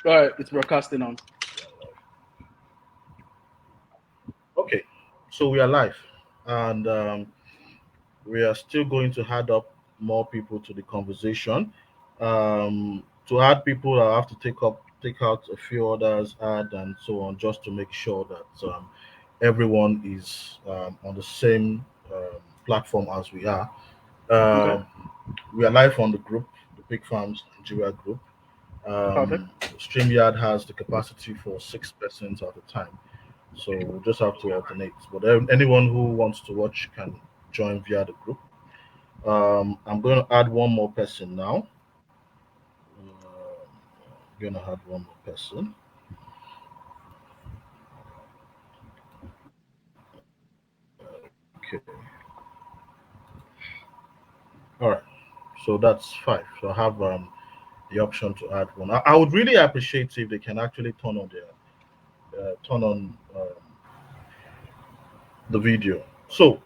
All right, it's broadcasting on. Okay, so we are live, and we are still going to add up more people to the conversation. To add people, I have to take out a few others, add, and so on, just to make sure that everyone is on the same platform as we are. Okay, Um, we are live on the group, the Big Farms Nigeria group. perfect. StreamYard has the capacity for 6 persons at a time. So we'll just have to alternate. But anyone who wants to watch can join via the group. I'm going to add one more person now. I'm going to add one more person. Okay. All right. So that's five. So I have the option to add one. I would really appreciate if they can actually turn on the video. So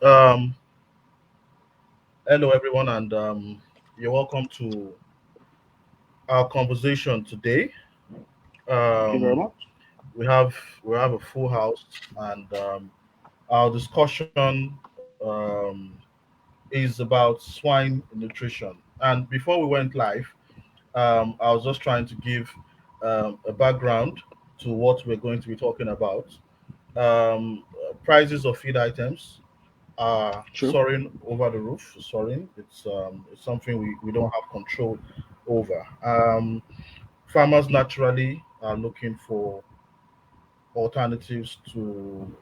um, hello everyone, and you're welcome to our conversation today. Thank you very Um, much. we have we have a full house, and our discussion is about swine nutrition. And before we went live, I was just trying to give a background to what we're going to be talking about. Prices of feed items are True. soaring over the roof. Soaring, it's something we don't have control over. Farmers naturally are looking for alternatives to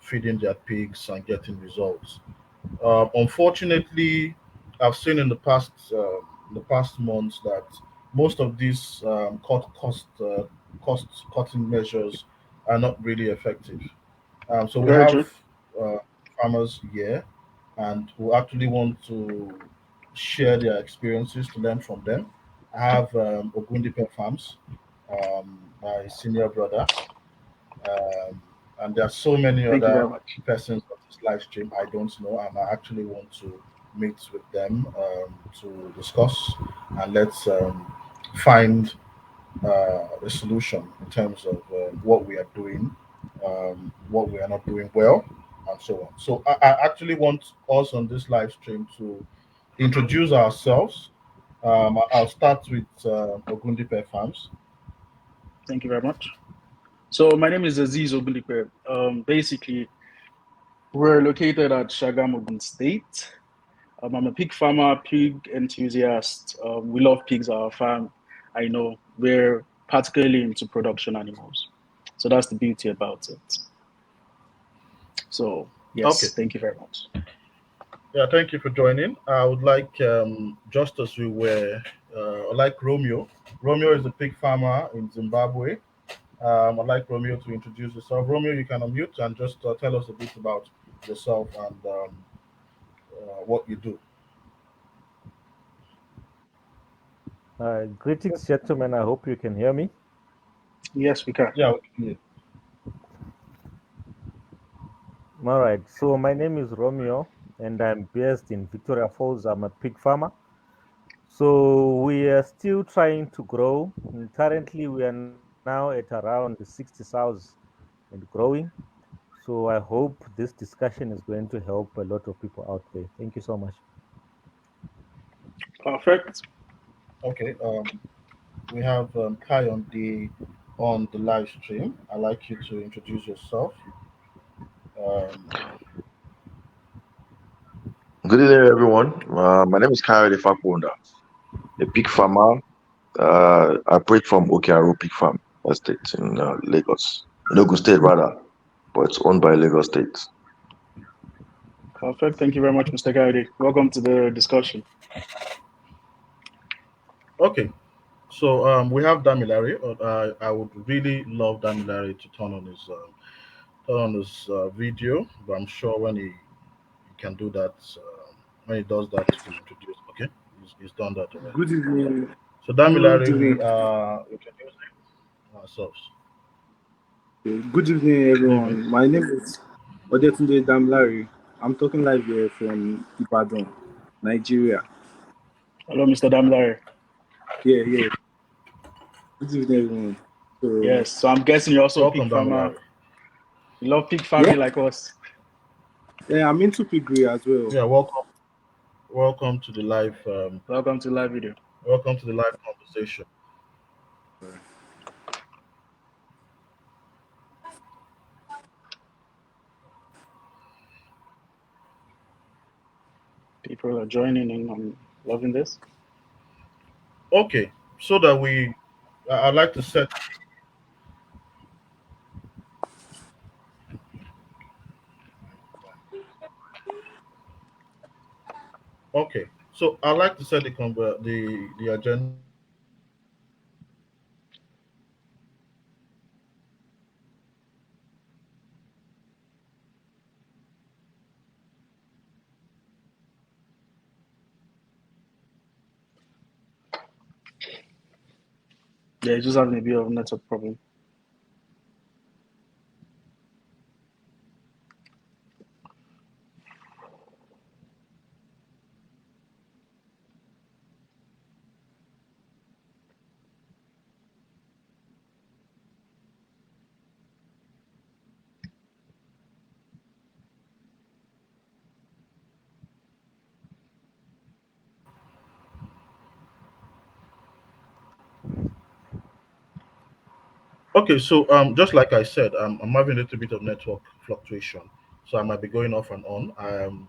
feeding their pigs and getting results. Unfortunately, I've seen in the past months that most of these cost cutting measures are not really effective. So we Very have true. uh, farmers here, and who actually want to share their experiences to learn from them. I have Ogundipe Farms, my senior brother, um, and there are so many Thank you other very much. persons on this live stream I don't know, and I actually want to meet with them to discuss, and let's find a solution in terms of what we are doing, what we are not doing well, and so on. So I actually want us on this live stream to introduce ourselves. I'll start with Ogundipe Farms. Thank you very much. So my name is Aziz Obilipe. Basically, we're located at Shagam, Ogun State. I'm a pig farmer, pig enthusiast. We love pigs at our farm. I know we're particularly into production animals. So that's the beauty about it. So, Okay. yes, thank you very much. Yeah, thank you for joining. I would like, just as we were, I like Romeo. Romeo is a pig farmer in Zimbabwe. I'd like Romeo to introduce yourself. Romeo, you can unmute and just tell us a bit about yourself and what you do. Greetings, gentlemen. I hope you can hear me. Yes, we can. Yeah, we can hear. All right. So my name is Romeo, and I'm based in Victoria Falls. I'm a pig farmer. So we are still trying to grow. And currently, we are now at around 60,000 and growing. So I hope this discussion is going to help a lot of people out there. Thank you so much. Perfect. Okay. We have Kai on the live stream. I'd like you to introduce yourself. Um, Good evening, everyone. My name is Kayode Faponda, a pig farmer. I operate from Okearo Pig Farm Estate in Lagos, in Ogun State rather, but it's owned by Lagos State. Perfect. Thank you very much, Mr. Gaudi. Welcome to the discussion. okay. So we have Damilari. I would really love Damilari to turn on his video, but I'm sure when he can do that, when he does that, he will introduce. Okay, he's done that already. Good evening. So Good Damilari, we evening. are introducing ourselves. Good evening, Good evening. everyone. My name is Odetunde Damlari. I'm talking live here from Ibadan, Nigeria. Hello, Mr. Damlari. Yeah, yeah. Good evening, everyone. So, Yes. So I'm guessing you're also a pig Welcome, farmer. Damilari. You love pig yeah, farming like us. yeah, I'm into piggery as well. Yeah, welcome, welcome to the live, Welcome to live video. welcome to the live conversation. People are joining in. I'm loving this. Okay, so that I'd like to set. Okay, so I'd like to set the agenda for tonight. Yeah, it's just having a bit of a network problem. Okay, so just like I said, I'm having a little bit of network fluctuation, so I might be going off and on. Um,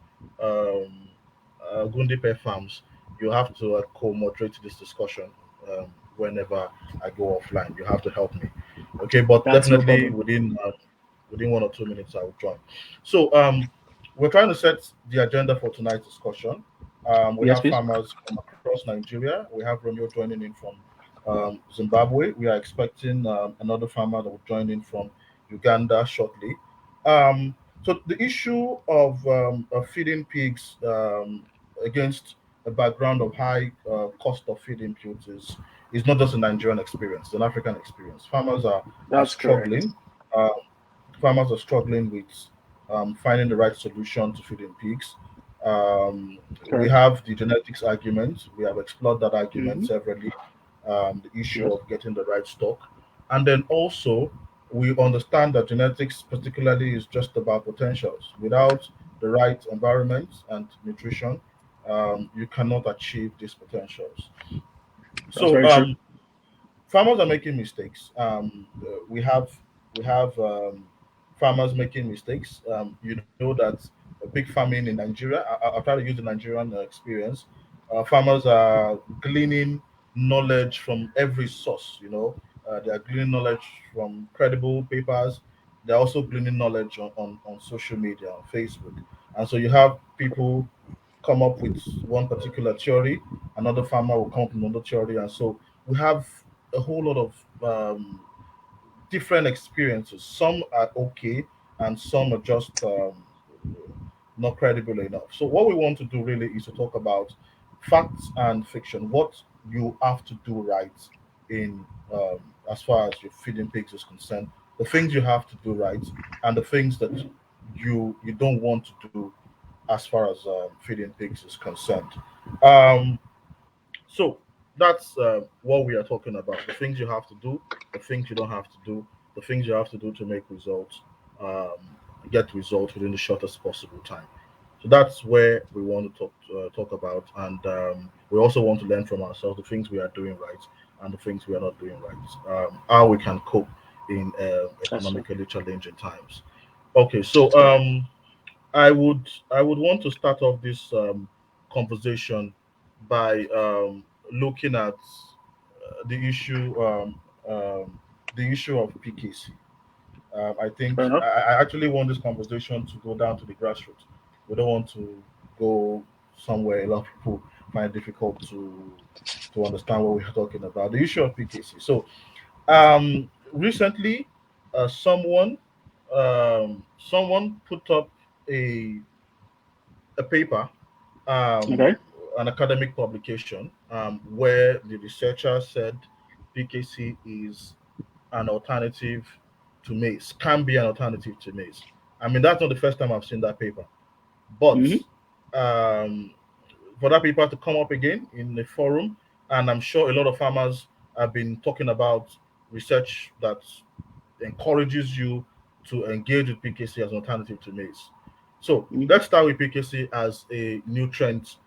Gundipe Farms, you have to co-moderate this discussion whenever I go offline. You have to help me, okay? But That's no definitely problem. within 1 or 2 minutes, I will join. So we're trying to set the agenda for tonight's discussion. We Yes, have please. farmers from across Nigeria. We have Romeo joining in from Zimbabwe. We are expecting another farmer that will join in from Uganda shortly. Um, so the issue of feeding pigs against a background of high cost of feed inputs is not just a Nigerian experience; it's an African experience. Are That's correct. struggling. Uh, Farmers are struggling with finding the right solution to feeding pigs. We Correct. have the genetics argument. We have explored that argument Mm-hmm. severally. The issue Yes, of getting the right stock, and then also we understand that genetics, particularly, is just about potentials. Without the right environment and nutrition, you cannot achieve these potentials. that's So very true. farmers are making mistakes. We have farmers making mistakes. You know that a big farming in Nigeria. I'll try to use the Nigerian experience. Farmers are gleaning knowledge from every source. They are gleaning knowledge from credible papers. They're also gleaning knowledge on social media, on Facebook, and so you have people come up with one particular theory, another farmer will come up with another theory, and so we have a whole lot of different experiences. Some are okay, and some are just not credible enough. So, what we want to do really is to talk about facts and fiction. What you have to do right in as far as your feeding pigs is concerned, the things you have to do right, and the things that you don't want to do as far as feeding pigs is concerned. Um, so that's what we are talking about. The things you have to do, the things you don't have to do, the things you have to do to make results, um, get results within the shortest possible time. So that's where we want to talk about, and we also want to learn from ourselves the things we are doing right and the things we are not doing right. How we can cope in That's true. economically challenging times. Okay, so That's correct. I would want to start off this conversation by looking at the um, issue of PKC. I Fair think enough. I actually want this conversation to go down to the grassroots. We don't want to go somewhere a lot of people find it difficult to understand what we're talking about. The issue of PKC. So recently, someone put up a a paper, Okay. an academic publication, where the researcher said PKC is an alternative to maize, can be an alternative to maize. I mean, that's not the first time I've seen that paper, but Mm-hmm. um, for that paper to come up again in the forum, and I'm sure a lot of farmers I've been talking about research that encourages you to engage with PKC as an alternative to maize. So let's start with PKC as a nutrient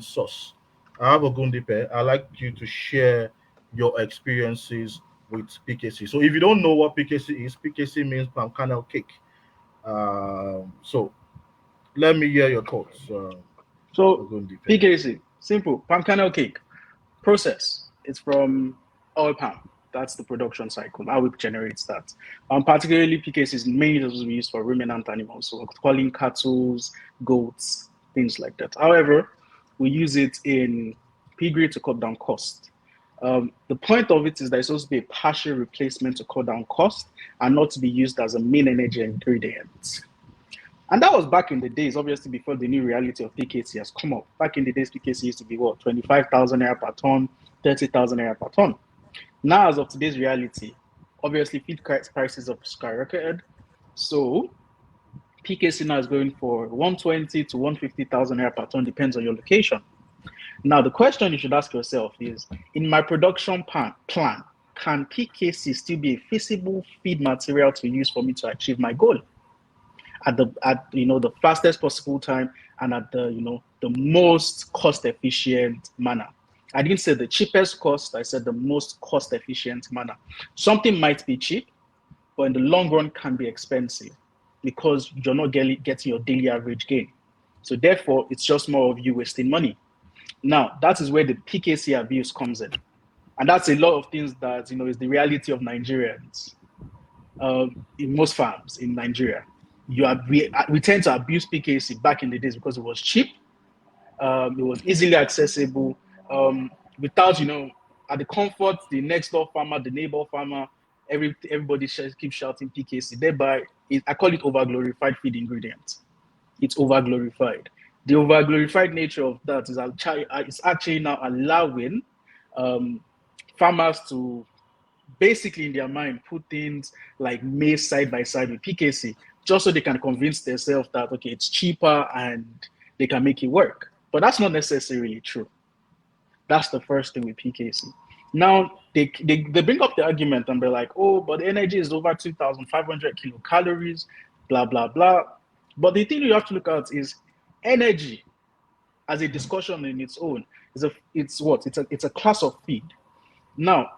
source. I have a Gundipe. I'd like you to share your experiences with PKC. So if you don't know what PKC is, PKC means palm kernel cake. So let me hear your thoughts, So Ogundipe. PKC, simple, palm kernel cake. Process. It's from oil palm. That's the production cycle, how it generates that. Particularly PKC is mainly used for ruminant animals, so calling cattle, goats, things like that. However, we use it in piggery to cut down cost. The point of it is that it's supposed to be a partial replacement to cut down cost and not to be used as a main energy ingredient. And that was back in the days, obviously, before the new reality of PKC has come up. Back in the days, PKC used to be what, 25,000 naira per ton, 30,000 naira per ton. Now, as of today's reality, obviously, feed prices have skyrocketed. So, PKC now is going for 120 to 150,000 naira per ton, depends on your location. Now, the question you should ask yourself is, in my production plan, can PKC still be a feasible feed material to use for me to achieve my goal? At the fastest possible time and at the most cost efficient manner. I didn't say the cheapest cost, I said the most cost efficient manner. Something might be cheap, but in the long run can be expensive because you're not getting your daily average gain. So therefore, it's just more of you wasting money. Now, that is where the PKC abuse comes in. And that's a lot of things that is the reality of Nigerians in most farms in Nigeria. We tend to abuse PKC back in the days because it was cheap, it was easily accessible, without at the comfort, the next door farmer, the neighbor farmer, everybody keeps shouting PKC. Thereby, I call it overglorified feed ingredient. It's overglorified. The overglorified nature of that is actually now allowing farmers to basically in their mind put things like maize side by side with PKC just so they can convince themselves that okay, it's cheaper and they can make it work. But that's not necessarily true. That's the first thing with PKC. Now they bring up the argument and they're like, oh, but the energy is over 2,500 kilocalories, blah blah blah. But the thing you have to look at is energy as a discussion in its own it's a class of feed. Now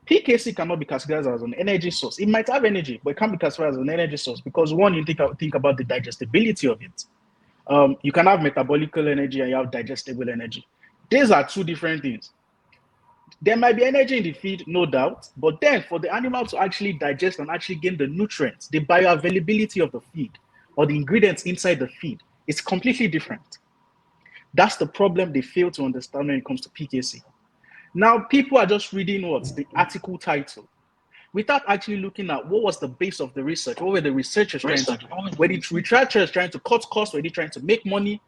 PKC cannot be categorized as an energy source. It might have energy, but it can't be categorized as an energy source because one, you think about the digestibility of it. You can have metabolical energy and you have digestible energy. These are two different things. There might be energy in the feed, no doubt, but then for the animal to actually digest and actually gain the nutrients, the bioavailability of the feed or the ingredients inside the feed is completely different. That's the problem they fail to understand when it comes to PKC. Now, people are just reading the article title without actually looking at what was the base of the research, what were the researchers trying to do? Were the researchers trying to cut costs? Were they trying to make money?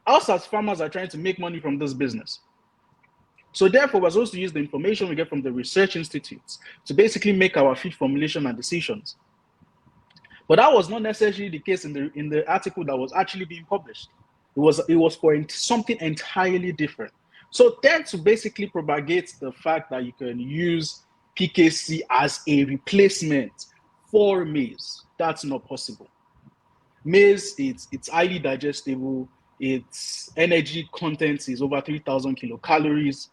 Us as farmers are trying to make money from this business. So therefore, we're supposed to use the information we get from the research institutes to basically make our feed formulation and decisions. But that was not necessarily the case in the article that was actually being published. It was for something entirely different. So then to basically propagate the fact that you can use PKC as a replacement for maize, that's not possible. Maize, it's highly digestible. Its energy content is over 3,000 kilocalories.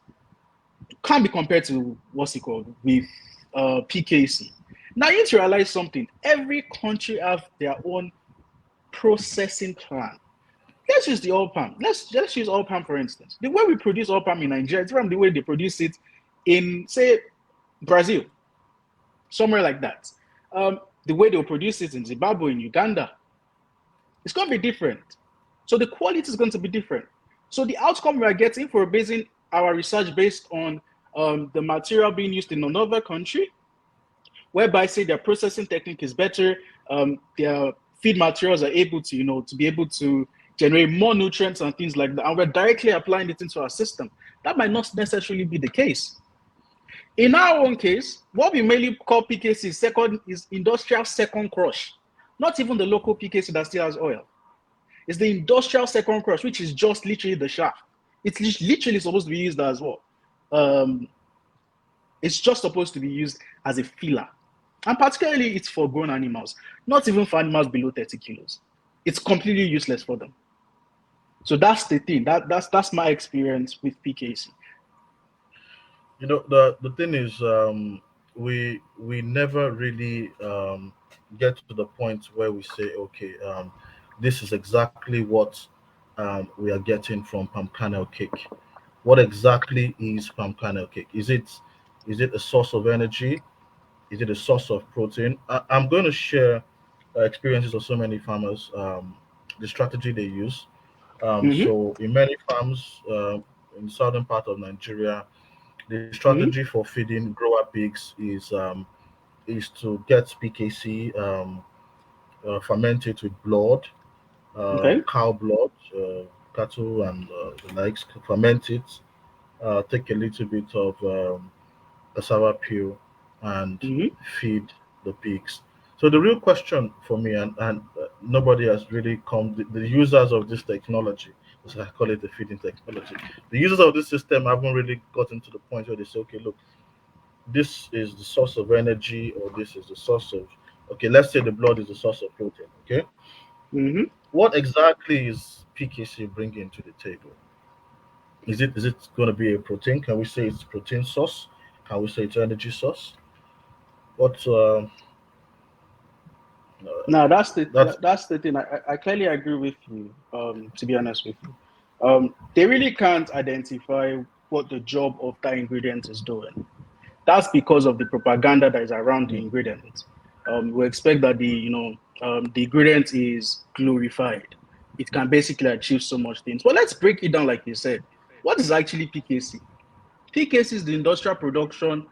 It can't be compared to with PKC. Now you need to realize something. Every country have their own processing plan. Let's use the oil palm. Let's use oil palm for instance. The way we produce oil palm in Nigeria is from the way they produce it in, say, Brazil, somewhere like that. The way they'll produce it in Zimbabwe, in Uganda, it's going to be different. So the quality is going to be different. So the outcome we are getting for basing our research based on the material being used in another country, whereby say their processing technique is better, their feed materials are able to, to be able to generate more nutrients and things like that, and we're directly applying it into our system. That might not necessarily be the case. In our own case, what we mainly call PKC is industrial second crush, not even the local PKC that still has oil. It's the industrial second crush, which is just literally the shaft. It's literally supposed to be used as well. um, it's just supposed to be used as a filler. And particularly, it's for grown animals, not even for animals below 30 kilos. It's completely useless for them. So that's the thing. That's my experience with PKC. The thing is, we never really get to the point where we say, okay, this is exactly what we are getting from palm kernel cake. What exactly is palm kernel cake? Is it a source of energy? Is it a source of protein? I'm going to share experiences of so many farmers, the strategy they use. Mm-hmm, So in many farms in the southern part of Nigeria, the strategy mm-hmm, for feeding grower pigs is to get PKC, ferment it with blood, okay. cow blood, cattle and the likes, ferment it, take a little bit of cassava peel, and Mm-hmm. feed the pigs. So the real question for me, and nobody has really come, the users of this technology, as I call it the feeding technology, the users of this system haven't really gotten to the point where they say, okay, look, this is the source of energy, or this is the source of, okay, let's say the blood is the source of protein. Okay, Mm-hmm. what exactly is PKC bringing to the table? Is it going to be a protein? Can we say it's protein source? Can we say it's energy source? What Now that's that's the thing. I clearly agree with you. To be honest with you, they really can't identify what the job of that ingredient is doing. That's because of the propaganda that is around the mm, ingredient. We expect that the ingredient is glorified. It can basically achieve so much things. But let's break it down, like you said. What is actually PKC? PKC is the industrial production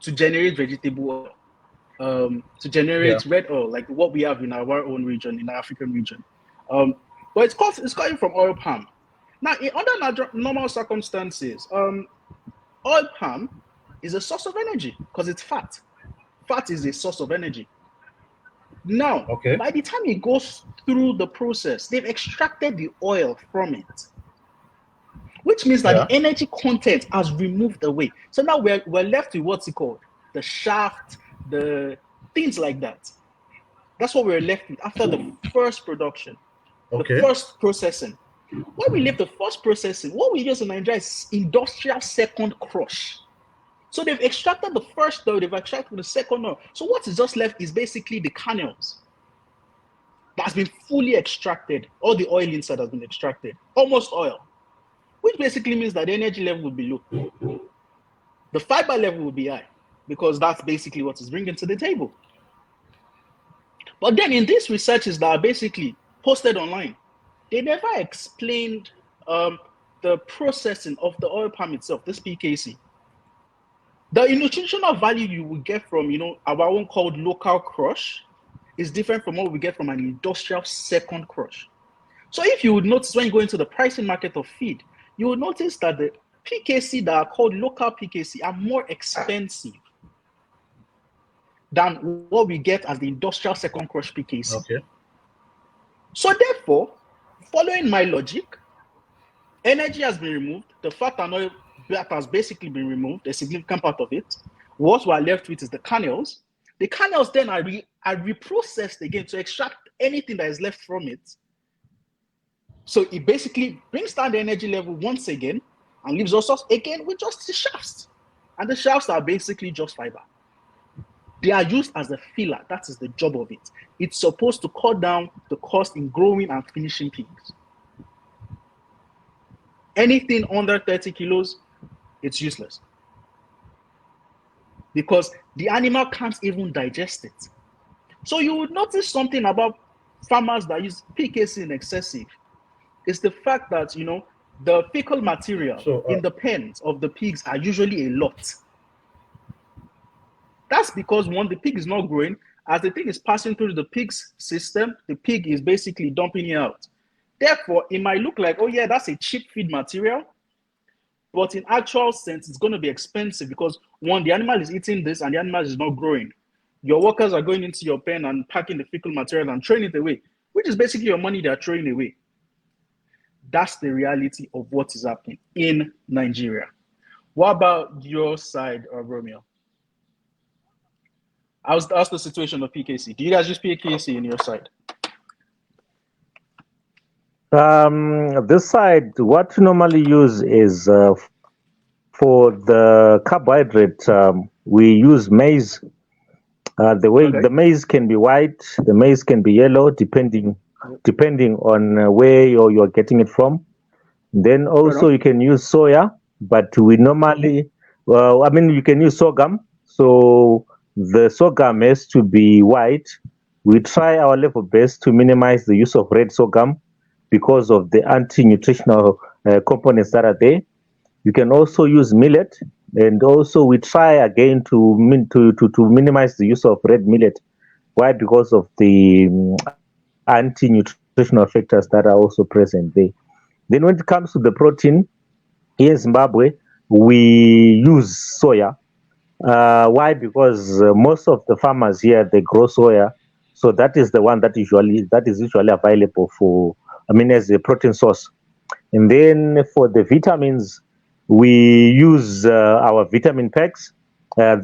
to generate vegetable oil, to yeah. generate red oil, like what we have in our own region, in the African region. Um, but it's coming from oil palm. Now, under normal circumstances, oil palm is a source of energy because it's fat. Fat is a source of energy. Now, Okay. by the time it goes through the process, they've extracted the oil from it, which means that the Yeah. energy content has removed away. So now we're left with what's it called? The shaft, the things like that. That's what we're left with after the first production, the Okay. first processing. When we leave the first processing, what we use in Nigeria is industrial second crush. So they've extracted the first oil, they've extracted the second oil. So what is just left is basically the kernels that's been fully extracted. All the oil inside has been extracted, almost oil, which basically means that the energy level will be low. The fiber level will be high because that's basically what is bringing to the table. But then in these researches that are basically posted online, they never explained the processing of the oil palm itself, this PKC. The nutritional value you will get from, our own called local crush is different from what we get from an industrial second crush. So if you would notice when you go into the pricing market of feed, you will notice that the PKC that are called local PKC are more expensive than what we get as the industrial second crush PKC. Okay. So therefore, following my logic, energy has been removed. The fat and oil that has basically been removed, a significant part of it. What we are left with is the kernels. The kernels then are reprocessed again to extract anything that is left from it. So it basically brings down the energy level once again and leaves us again with just the shafts. And the shafts are basically just fiber. They are used as a filler. That is the job of it. It's supposed to cut down the cost in growing and finishing pigs. Anything under 30 kilos, it's useless because the animal can't even digest it. So you would notice something about farmers that use PKC in excessive is the fact that, the fecal material So in the pens of the pigs are usually a lot. That's because one, the pig is not growing. As the thing is passing through the pig's system, the pig is basically dumping it out. Therefore, it might look like, oh yeah, that's a cheap feed material, but in actual sense, it's going to be expensive because one, the animal is eating this and the animal is not growing. Your workers are going into your pen and packing the fecal material and throwing it away, which is basically your money they're throwing away. That's the reality of what is happening in Nigeria. What about your side, Romeo? How's the situation of PKC? Do you guys use PKC in your side? This side, what we normally use is for the carbohydrate, we use maize. The way the Okay. maize can be white, the maize can be yellow, Yep. depending on where you're getting it from. Then Right also on. you can use soya, but we normally, well, I mean, you can use sorghum. So the sorghum has to be white. We try our level best to minimize the use of red sorghum because of the anti-nutritional components that are there. You can also use millet, and also we try again to minimize the use of red millet. Why? Because of the anti-nutritional factors that are also present there. Then when it comes to the protein, here in Zimbabwe, we use soya. Why? Because most of the farmers here they grow soya, so that is the one that is usually available for, I mean, as a protein source. And then for the vitamins, we use our vitamin packs.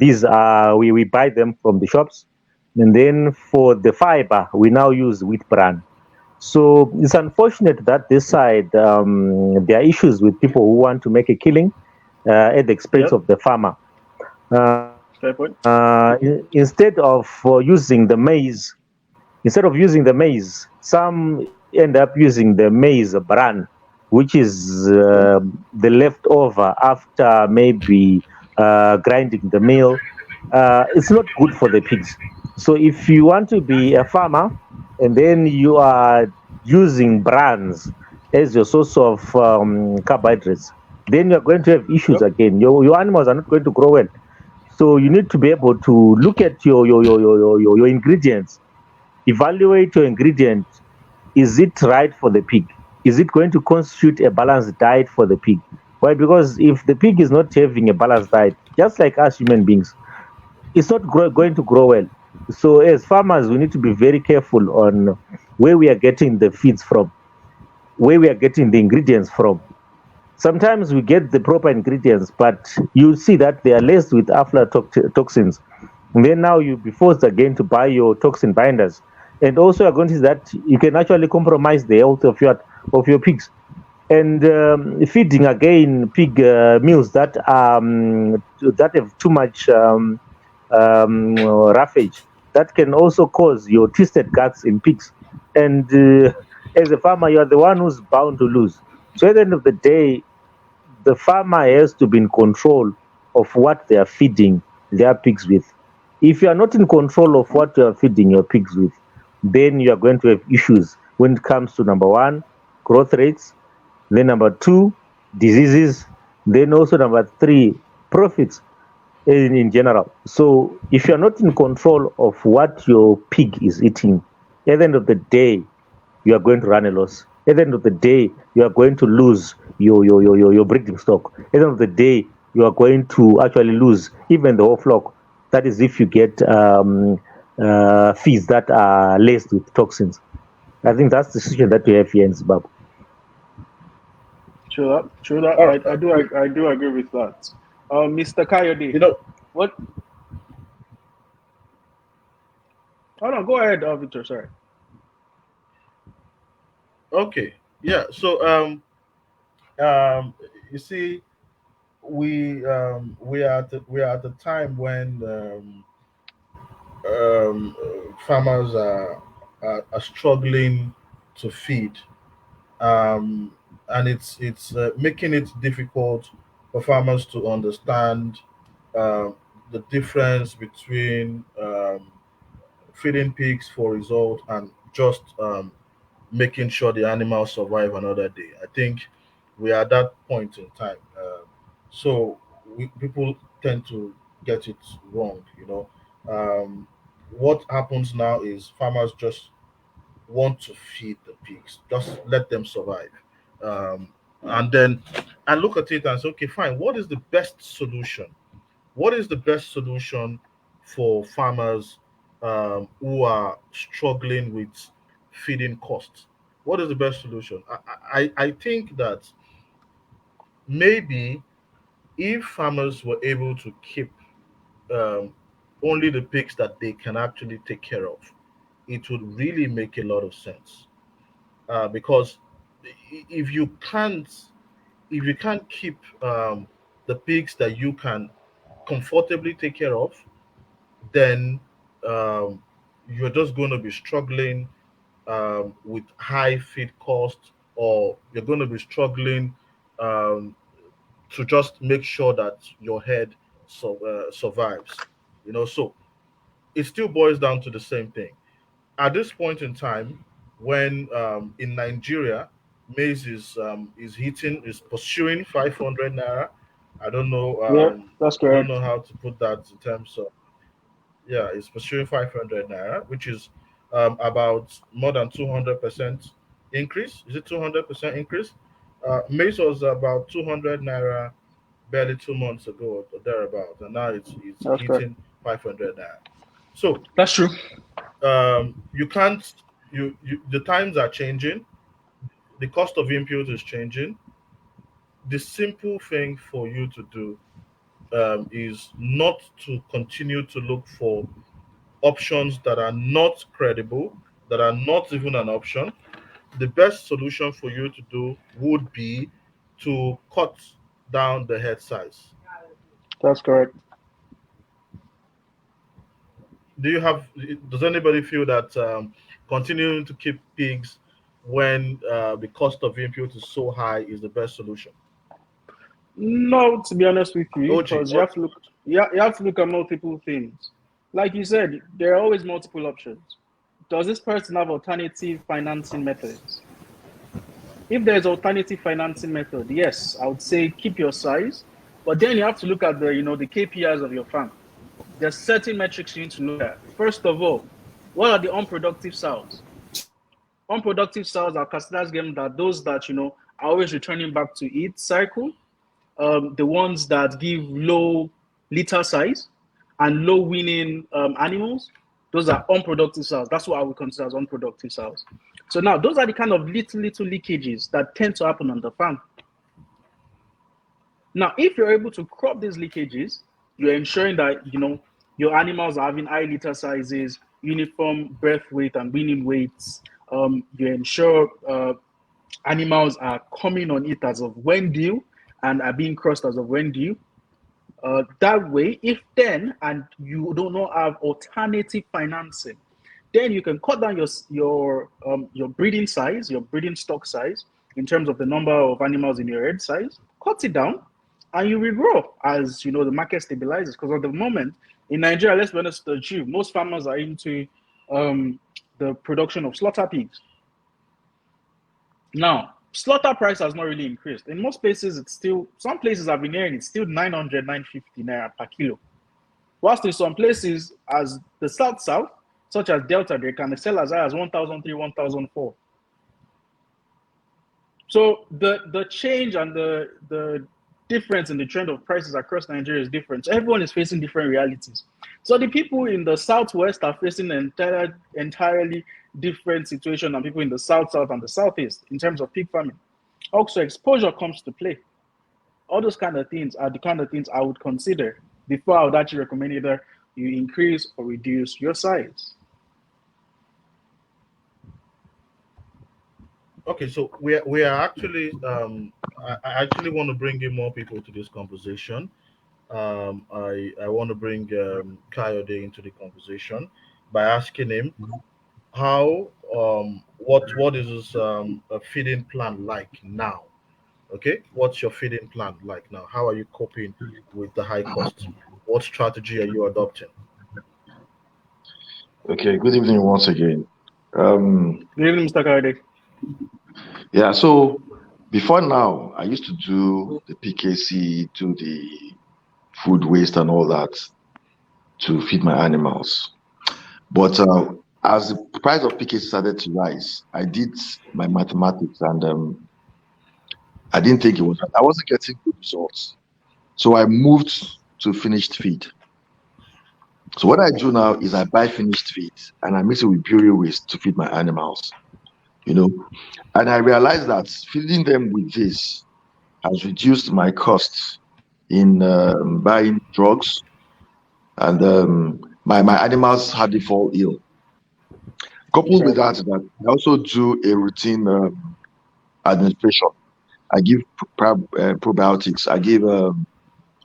These are we buy them from the shops. And then for the fiber, we now use wheat bran. So it's unfortunate that this side there are issues with people who want to make a killing at the expense Yep. of the farmer. Fair point. Instead of using the maize, some end up using the maize bran, which is Okay. the leftover after maybe grinding the meal. It's not good for the pigs. So if you want to be a farmer and then you are using brands as your source of carbohydrates, then you're going to have issues Yep. again. Your animals are not going to grow well. So you need to be able to look at your ingredients, evaluate your ingredient. Is it right for the pig? Is it going to constitute a balanced diet for the pig? Why? Because if the pig is not having a balanced diet, just like us human beings, it's not going to grow well. So as farmers, we need to be very careful on where we are getting the feeds from, where we are getting the ingredients from. Sometimes we get the proper ingredients, but you see that they are laced with aflatoxins. And then now you'll be forced again to buy your toxin binders. And also you're going to see that you can actually compromise the health of your pigs. And feeding again pig meals that have too much roughage, that can also cause your twisted guts in pigs. And as a farmer, you are the one who's bound to lose. So at the end of the day, the farmer has to be in control of what they are feeding their pigs with. If you are not in control of what you are feeding your pigs with, then you are going to have issues when it comes to number one, growth rates, then number two, diseases, then also number three, profits in general. So if you're not in control of what your pig is eating, at the end of the day, you are going to run a loss. At the end of the day, you are going to lose your breeding stock. At the end of the day, you are going to actually lose even the whole flock. That is if you get feeds that are laced with toxins. I think that's the situation that we have here in Zimbabwe. True that. True that. All right. I do agree with that. Mr. Coyote, You know, what? Oh no, go ahead, Victor. Sorry. okay. Yeah. Um, you see, we are at the time when farmers are struggling to feed, um, and it's making it difficult for farmers to understand um, the difference between feeding pigs for result and just making sure the animals survive another day. I think we are at that point in time. So people tend to get it wrong. What happens now is farmers just want to feed the pigs, just let them survive. And then I look at it and say, okay, fine, what is the best solution? What is the best solution for farmers who are struggling with feeding costs? What is the best solution? I think that maybe if farmers were able to keep um, only the pigs that they can actually take care of, it would really make a lot of sense. Because if you can't, if you can't keep the pigs that you can comfortably take care of, then um, you're just going to be struggling with high feed costs, or you're going to be struggling um, to just make sure that your head survives. So it still boils down to the same thing. At this point in time, when in Nigeria, maize is pursuing 500 naira. I don't know. Yeah, that's I don't correct. know how to put that in terms of, yeah, it's pursuing 500 naira, which is about more than 200% increase. Is it 200% increase? Maize was about 200 naira barely 2 months ago or thereabout, and now it's That's correct. hitting 500 naira. So That's true. you can't. The times are changing. The cost of input is changing. The simple thing for you to do is not to continue to look for options that are not credible, that are not even an option. The best solution for you to do would be to cut down the head size. That's correct. Do you have? Does anybody feel that continuing to keep pigs when the cost of input is so high is the best solution? No, to be honest with you, OG, because you have to look. Yeah, you have to look at multiple things. Like you said, there are always multiple options. Does this person have alternative financing methods? If there's alternative financing method, yes, I would say keep your size, but then you have to look at the KPIs of your farm. There's certain metrics you need to look at. First of all, what are the unproductive sows? Unproductive sows are considered game that those that are always returning back to eat cycle. The ones that give low litter size and low winning animals, those are unproductive cells. That's what I would consider as unproductive cells. So now those are the kind of little leakages that tend to happen on the farm. Now, if you're able to crop these leakages, you're ensuring that your animals are having high litter sizes, uniform birth weight and weaning weights. You ensure animals are coming on it as of when due and are being crossed as of when due. That way, if then and you do not have alternative financing, then you can cut down your breeding size, your breeding stock size, in terms of the number of animals in your herd size. Cut it down, and you regrow as the market stabilizes. Because at the moment in Nigeria, let's be honest with you, most farmers are into the production of slaughter pigs. Now, slaughter price has not really increased. In most places, it's still, some places I've been hearing, it's still 900, 950 naira per kilo. Whilst in some places, as the South, such as Delta, they can sell as high as 1,003, 1,004. So the change and the difference in the trend of prices across Nigeria is different. So everyone is facing different realities. So the people in the Southwest are facing an entirely different situation than people in the South, and the Southeast in terms of pig farming. Also, exposure comes to play. All those kind of things are the kind of things I would consider before I would actually recommend either you increase or reduce your size. Okay, so we are actually I actually want to bring in more people to this conversation. I want to bring Kayode into the conversation by asking him how what is his a feeding plan like now? Okay, what's your feeding plan like now? How are you coping with the high cost? What strategy are you adopting? Okay, good evening once again. Um, Good evening, Mr. Kayode. yeah, so before now, I used to do the PKC, do the food waste and all that to feed my animals. But as the price of PKC started to rise, I did my mathematics and I didn't think it was, I wasn't getting good results. So I moved to finished feed. So what I do now is I buy finished feed and I mix it with burial waste to feed my animals, you know. And I realized that feeding them with this has reduced my costs in buying drugs, and my animals hardly fall ill. Coupled with Okay. that, I also do a routine administration. I give probiotics. I give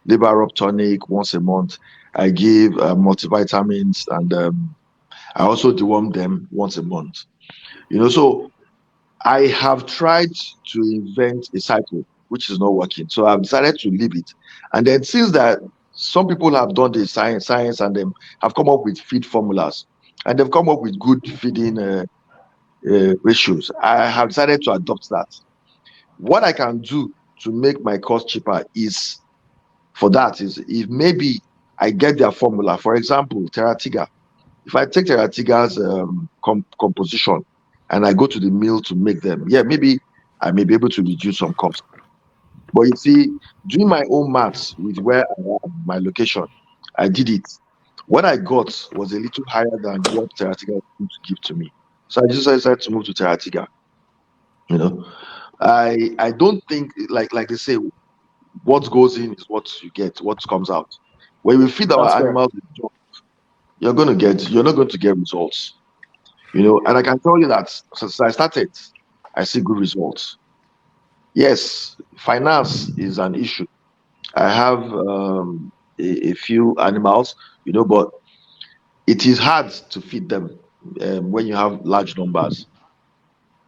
liver up tonic once a month. I give multivitamins, and I also deworm them once a month. So I have tried to invent a cycle which is not working. So I've decided to leave it. And then since that, some people have done the science and them have come up with feed formulas, and they've come up with good feeding ratios. I have decided to adopt that. What I can do to make my cost cheaper is for that is if maybe I get their formula, for example, Teratiga. If I take Teratiga's composition and I go to the mill to make them, yeah, maybe I may be able to reduce some cost. But you see, doing my own maths with where I am, my location, I did it. What I got was a little higher than what Teratiga was going to give to me. So I just decided to move to Teratiga. You know, I don't think like they say, what goes in is what you get, what comes out. When we feed That's our correct. animals with junk, you're not going to get results. And I can tell you that since I started, I see good results. Yes, finance is an issue. I have a few animals, but it is hard to feed them when you have large numbers.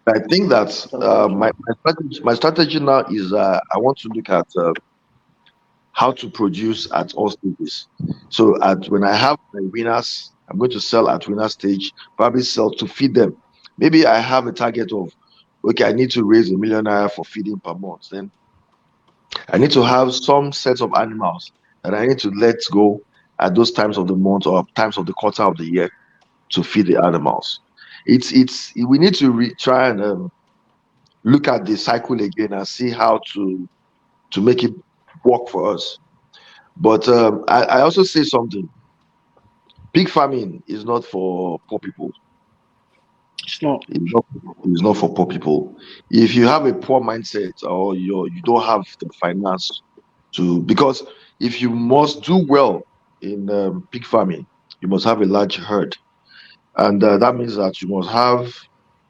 I think that That's very true. my strategy now is I want to look at how to produce at all stages. So when I have my winners, I'm going to sell at winner stage, probably sell to feed them. Maybe I have a target of, okay, I need to raise £1 million for feeding per month. Then I need to have some sets of animals that I need to let go at those times of the month or times of the quarter of the year to feed the animals. We need to try and look at the cycle again and see how to make it work for us. But I also say something. Pig farming is not for poor people. It's not. It's not for poor people. If you have a poor mindset or you don't have the finance because if you must do well in pig farming, you must have a large herd, and that means that you must have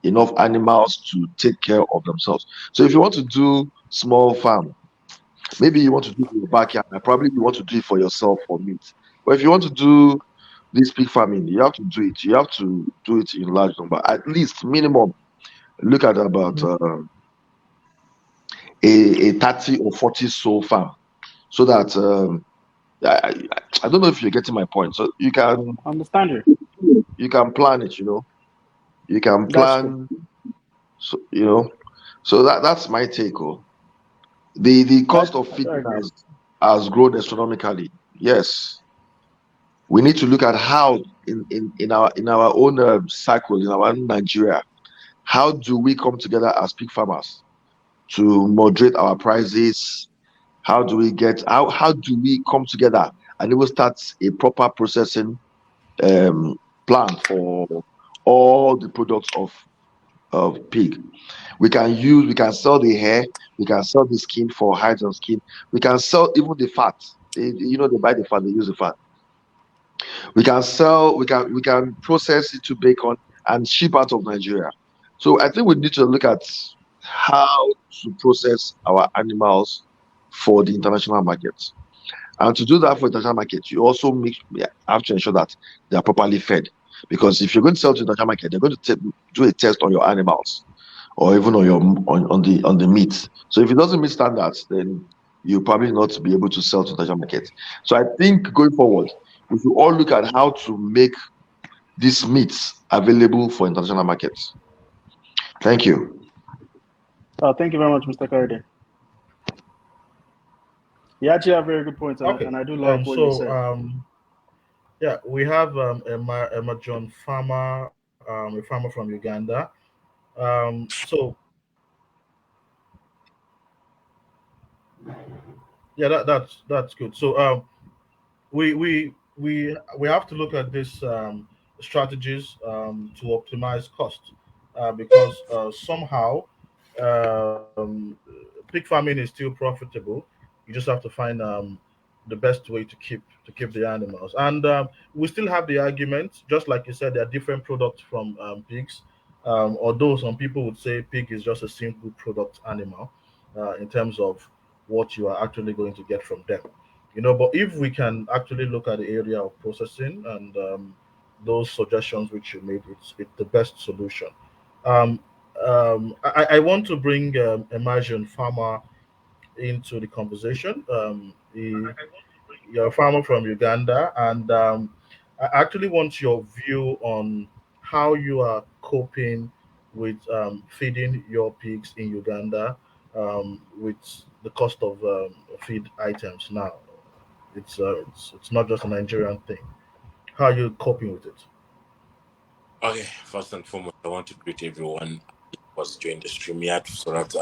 enough animals to take care of themselves. So if you want to do small farm, maybe you want to do it in your backyard, and probably you want to do it for yourself for meat. But if you want to do this pig farming, you have to do it. You have to do it in large number, at least minimum. Look at about a 30 or 40 soul farm, so that I don't know if you're getting my point. So I understand you. you can plan it. You can That's true. plan. So so that's my take. Oh, the cost of I feeding agree. has grown astronomically. Yes, we need to look at how in our own cycle in our own Nigeria, how do we come together as pig farmers to moderate our prices? How do we come together and even start a proper processing um, plan for all the products of pig? We can sell the hair, we can sell the skin for hides and skin, we can sell even the fat. They buy the fat, they use the fat. We can process it to bacon and ship out of Nigeria. So I think we need to look at how to process our animals for the international markets. And to do that for international market, you also have to ensure that they are properly fed. Because if you're going to sell to the international market, they're going to do a test on your animals or even on the meat. So if it doesn't meet standards, then you'll probably not be able to sell to the international market. So I think going forward, we should all look at how to make these meats available for international markets. Thank you. Thank you very much, Mr. Cardi. You actually have very good points, Okay. and I do like what you So said. yeah, we have Emma John Farmer, a farmer from Uganda. So yeah, that's good. So we have to look at these strategies to optimize cost because somehow um, pig farming is still profitable. You just have to find the best way to keep the animals. And we still have the argument, just like you said, there are different products from pigs. Although some people would say pig is just a simple product animal in terms of what you are actually going to get from them. But if we can actually look at the area of processing and those suggestions which you made, it's the best solution. Um, I want to bring Imagine Farmer into the conversation. You're a farmer from Uganda, and I actually want your view on how you are coping with feeding your pigs in Uganda with the cost of feed items now. It's not just a Nigerian thing. How are you coping with it? Okay, first and foremost, I want to greet everyone who was joined the stream yet so that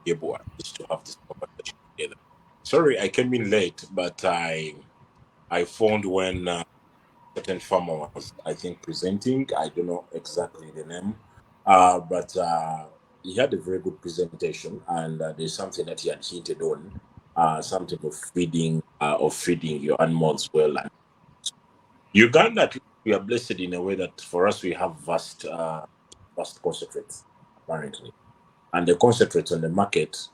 be able at least to have this conversation together. Sorry, I came in late, but I found when certain farmer was, I think, presenting. I don't know exactly the name, but he had a very good presentation, and there's something that he had hinted on, something of feeding your animals well. And Uganda, at least we are blessed in a way that for us we have vast concentrates apparently, and the concentrates on the market.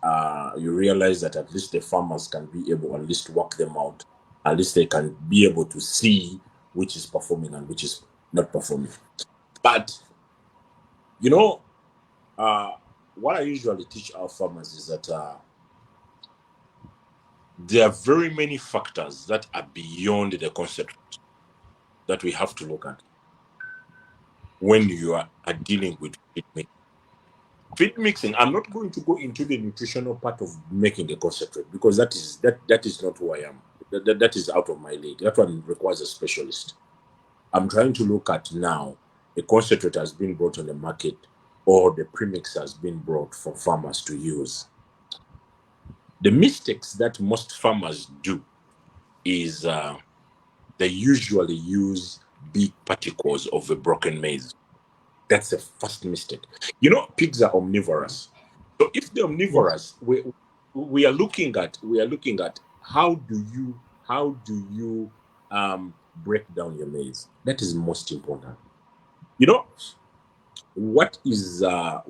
You realize that at least the farmers can be able at least work them out. At least they can be able to see which is performing and which is not performing. But you know, what I usually teach our farmers is that there are very many factors that are beyond the concentrate that we have to look at when you are dealing with feed mixing. Feed mixing, I'm not going to go into the nutritional part of making a concentrate because that is not who I am. That is out of my league. That one requires a specialist. I'm trying to look at now a concentrate has been brought on the market or the premix has been brought for farmers to use. The mistakes that most farmers do is they usually use big particles of a broken maize. That's the first mistake. Pigs are omnivorous. So if they're Yes. omnivorous, we are looking at how do you break down your maize. That is most important. You know what is the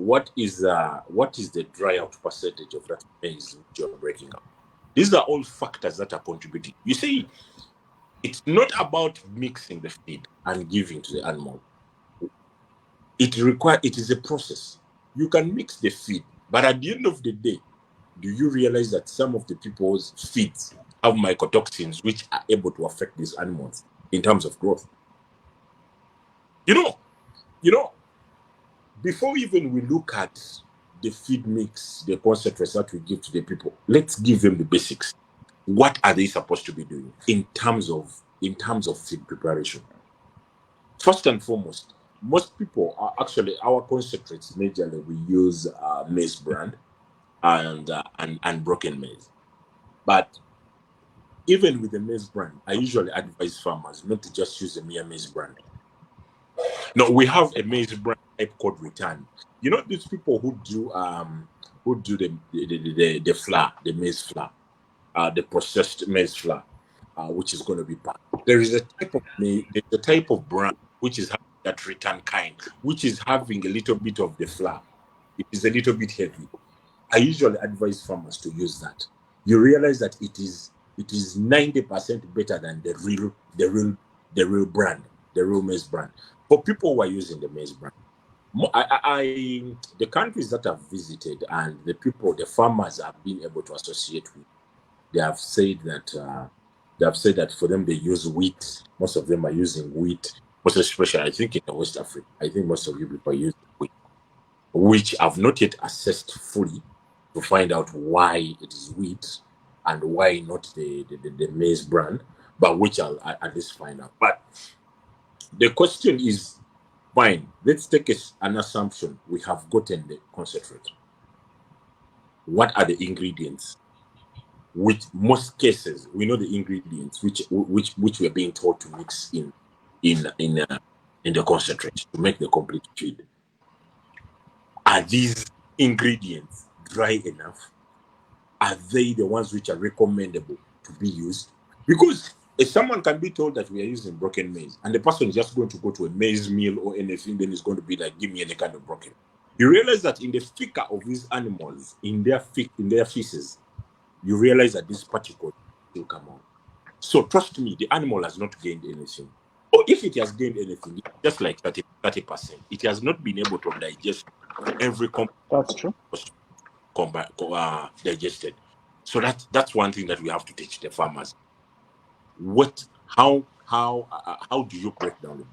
dry out percentage of that maize which you're breaking up? These are all factors that are contributing. You see, it's not about mixing the feed and giving to the animal. It is a process. You can mix the feed, but at the end of the day, do you realize that some of the people's feeds have mycotoxins which are able to affect these animals in terms of growth? You know, you know, before even we look at the feed mix, the concentrates that we give to the people, let's give them the basics. What are they supposed to be doing in terms of feed preparation? First and foremost, most people are actually our concentrates majorly we use maize brand and broken maize. But even with the maize brand, I usually advise farmers not to just use a mere maize brand. No, we have a maize brand type called return. These people who do the flour, the maize flour, the processed maize flour, which is going to be packed. There is a type of maize, there's a type of brand which is having that return kind, which is having a little bit of the flour. It is a little bit heavy. I usually advise farmers to use that. You realize that it is 90% better than the real brand, the real maize brand. For people who are using the maize brand, the countries that I've visited and the farmers I've been able to associate with, they have said that for them they use wheat. Most of them are using wheat, most especially I think in West Africa. I think most of you people are using wheat, which I've not yet assessed fully to find out why it is wheat and why not the maize brand, but which I'll at least find out. But the question is, fine, let's take an assumption we have gotten the concentrate. What are the ingredients? Which most cases we know the ingredients which we're being told to mix in the concentrate to make the complete feed. Are these ingredients dry enough? are they the ones which are recommendable to be used? Because if someone can be told that we are using broken maize, and the person is just going to go to a maize mill or anything, then it's going to be like, give me any kind of broken. You realize that in the fecal of these animals, in their feces, you realize that these particles will come out. So trust me, the animal has not gained anything. Or if it has gained anything, it's just like 30%. It has not been able to digest every That's true. digested. So that's one thing that we have to teach the farmers. How do you break down it?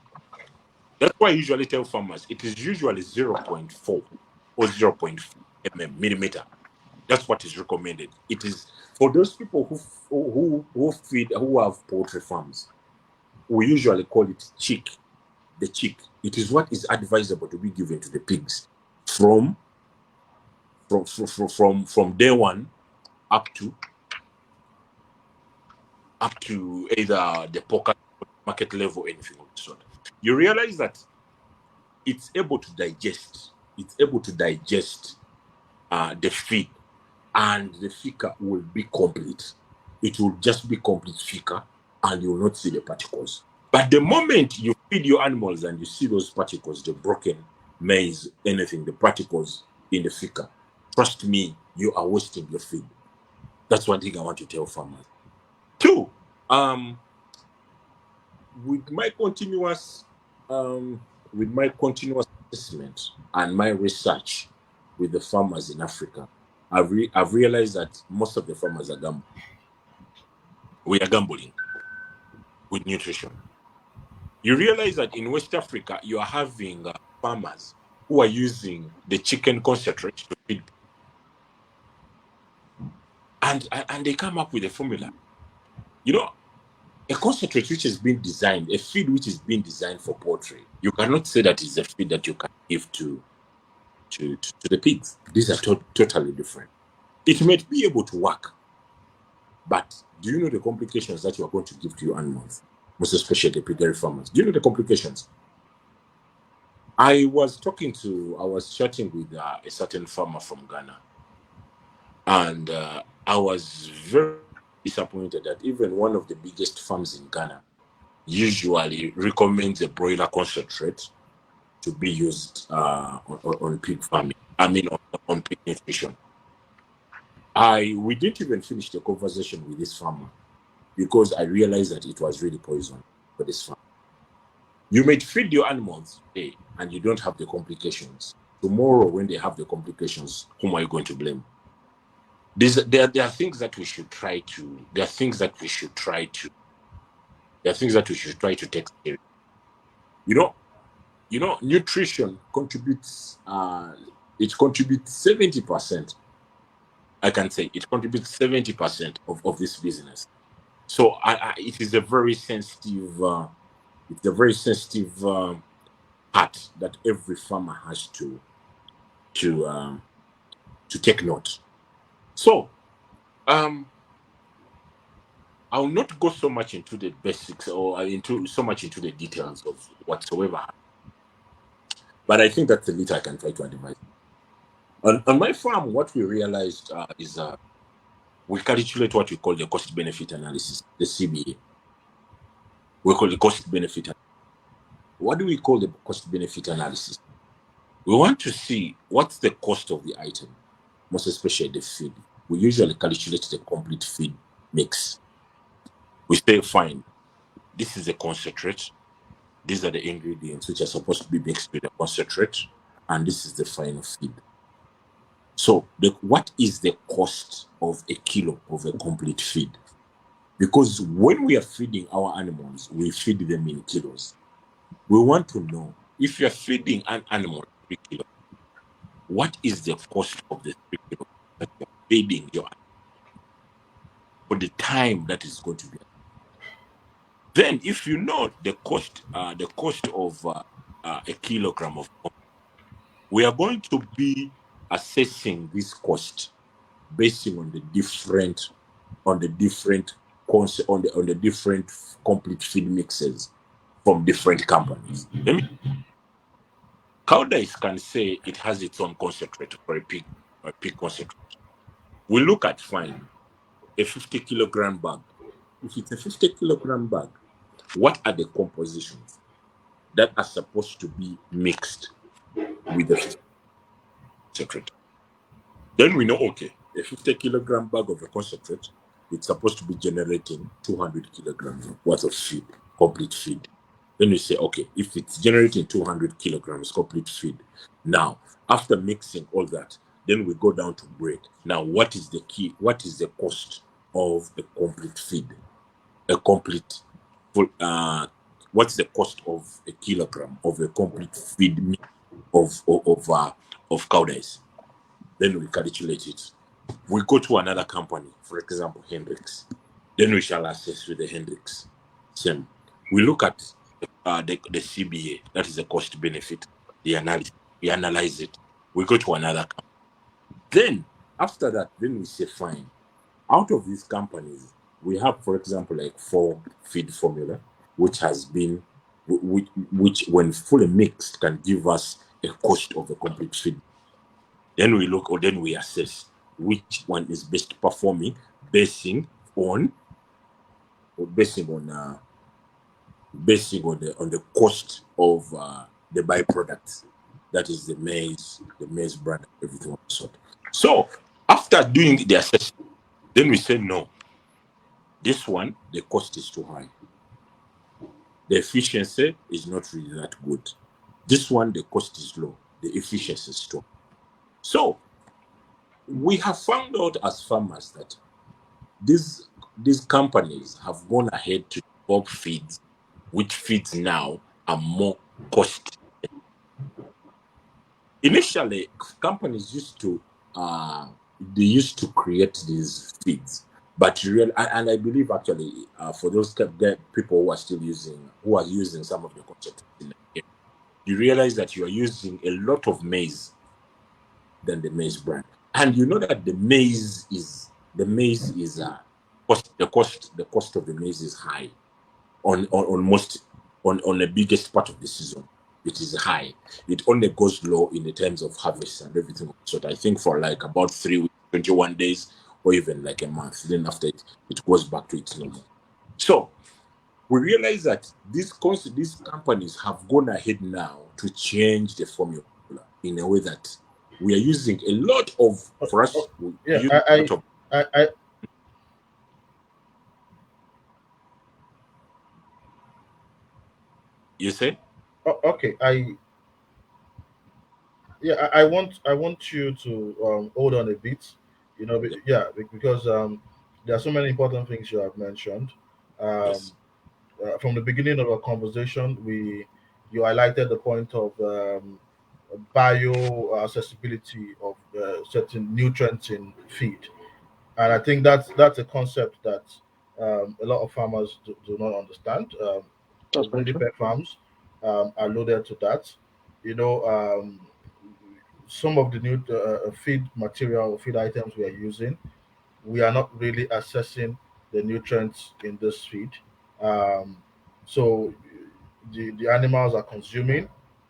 That's why I usually tell farmers it is usually 0.4 or 0.5 millimeter. That's what is recommended. It is for those people who have poultry farms. We usually call it chick. The chick. It is what is advisable to be given to the pigs from day one up to either the pocket market level or anything of the sort. You realize that it's able to digest. It's able to digest the feed, and the fecal will be complete. It will just be complete fecal, and you will not see the particles. But the moment you feed your animals and you see those particles, the broken maize, anything, the particles in the fecal, trust me, you are wasting your feed. That's one thing I want to tell farmers. Two, with my continuous assessment and my research with the farmers in Africa, I've realized that most of the farmers are gambling. We are gambling with nutrition. You realize that in West Africa, you are having farmers who are using the chicken concentrate to feed, and they come up with a formula. You know, a concentrate which has been designed, a feed which is being designed for poultry, you cannot say that it's a feed that you can give to the pigs. These are totally different. It may be able to work, but do you know the complications that you are going to give to your animals, most especially the piggery farmers? Do you know the complications? I was chatting with a certain farmer from Ghana, and I was very disappointed that even one of the biggest farms in Ghana usually recommends a broiler concentrate to be used on pig farming. I mean, on pig nutrition. We didn't even finish the conversation with this farmer because I realized that it was really poison for this farm. You may feed your animals today and you don't have the complications. Tomorrow, when they have the complications, whom are you going to blame? There are things that we should try to. There are things that we should try to. There are things that we should try to take care. You know, nutrition contributes. It contributes 70%. I can say it contributes 70% of this business. So it is a very sensitive. It's a very sensitive part that every farmer has to take note. So I'll not go so much into the basics or into the details of whatsoever. But I think that's the little I can try to advise. On my farm, what we realized is we calculate what we call the cost-benefit analysis, the CBA. We call it cost-benefit. What do we call the cost-benefit analysis? We want to see what's the cost of the item, most especially the feed. We usually calculate the complete feed mix. We say, fine, this is a concentrate. These are the ingredients which are supposed to be mixed with the concentrate, and this is the final feed. So, what is the cost of a kilo of a complete feed? Because when we are feeding our animals, we feed them in kilos. We want to know if you're feeding an animal 3 kilos, what is the cost of the 3 kilos that you're feeding your animal for the time that is going to be? Then, if you know the cost of a kilogram of corn, we are going to be assessing this cost based on the different complete feed mixes from different companies. Cowdice can say it has its own concentrate for a pig concentrate. We look at fine, a 50-kilogram bag. If it's a 50-kilogram bag, what are the compositions that are supposed to be mixed with the 50 concentrate? Then we know, okay, a 50-kilogram bag of a concentrate, it's supposed to be generating 200 kilograms worth of feed, complete feed. Then we say, okay, if it's generating 200 kilograms complete feed, now after mixing all that, then we go down to bread. Now, what is the key? What is the cost of a complete feed? A complete full, what's the cost of a kilogram of a complete feed mix of cow dice? Then we calculate it. We go to another company, for example, Hendrix. Then we shall assess with the Hendrix. Same. We look at the CBA, that is the cost benefit, the analysis. We analyze it. We go to another company. Then, after that, then we say, fine. Out of these companies, we have, for example, like 4 feed formula, which has been, which when fully mixed can give us a cost of a complete feed. Then we look, or then we assess which one is best performing, basing on the cost of the byproducts. That is the maize brand, everything of the sort. So after doing the assessment, then we say no. This one, the cost is too high. The efficiency is not really that good. This one, the cost is low. The efficiency is too high. So we have found out as farmers that these companies have gone ahead to develop feeds, which feeds now are more cost. Initially, companies used to create these feeds, but and I believe actually for those people who are still using some of the concepts, you realize that you are using a lot of maize than the maize brand, and you know that the cost of the maize is high on the biggest part of the season. It is high. It only goes low in the terms of harvest and everything. So I think for like about 3 weeks, 21 days, or even like a month. Then after it goes back to its normal. So we realize that these companies have gone ahead now to change the formula in a way that we are using a lot of, for us, you say? Okay, I want you to hold on a bit, because there are so many important things you have mentioned. Yes. From the beginning of our conversation, you highlighted the point of bio accessibility of certain nutrients in feed, and I think that's a concept that a lot of farmers do not understand. That's very Many true. pet farms alluded to that. You know, some of the new feed material, feed items we are using, we are not really assessing the nutrients in this feed. Um, so the animals are consuming,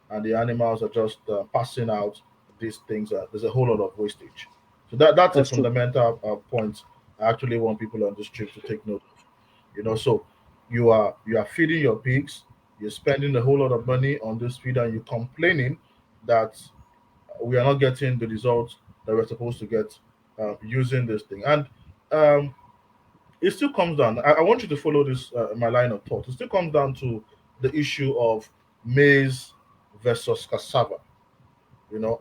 and the animals are just passing out these things. There's a whole lot of wastage. So that's a That's true. fundamental point I actually want people on the street to take note of. So you are feeding your pigs, you're spending a whole lot of money on this feed, and you're complaining that we are not getting the results that we're supposed to get using this thing. And um, it still comes down. I want you to follow this my line of thought. It still comes down to the issue of maize versus cassava.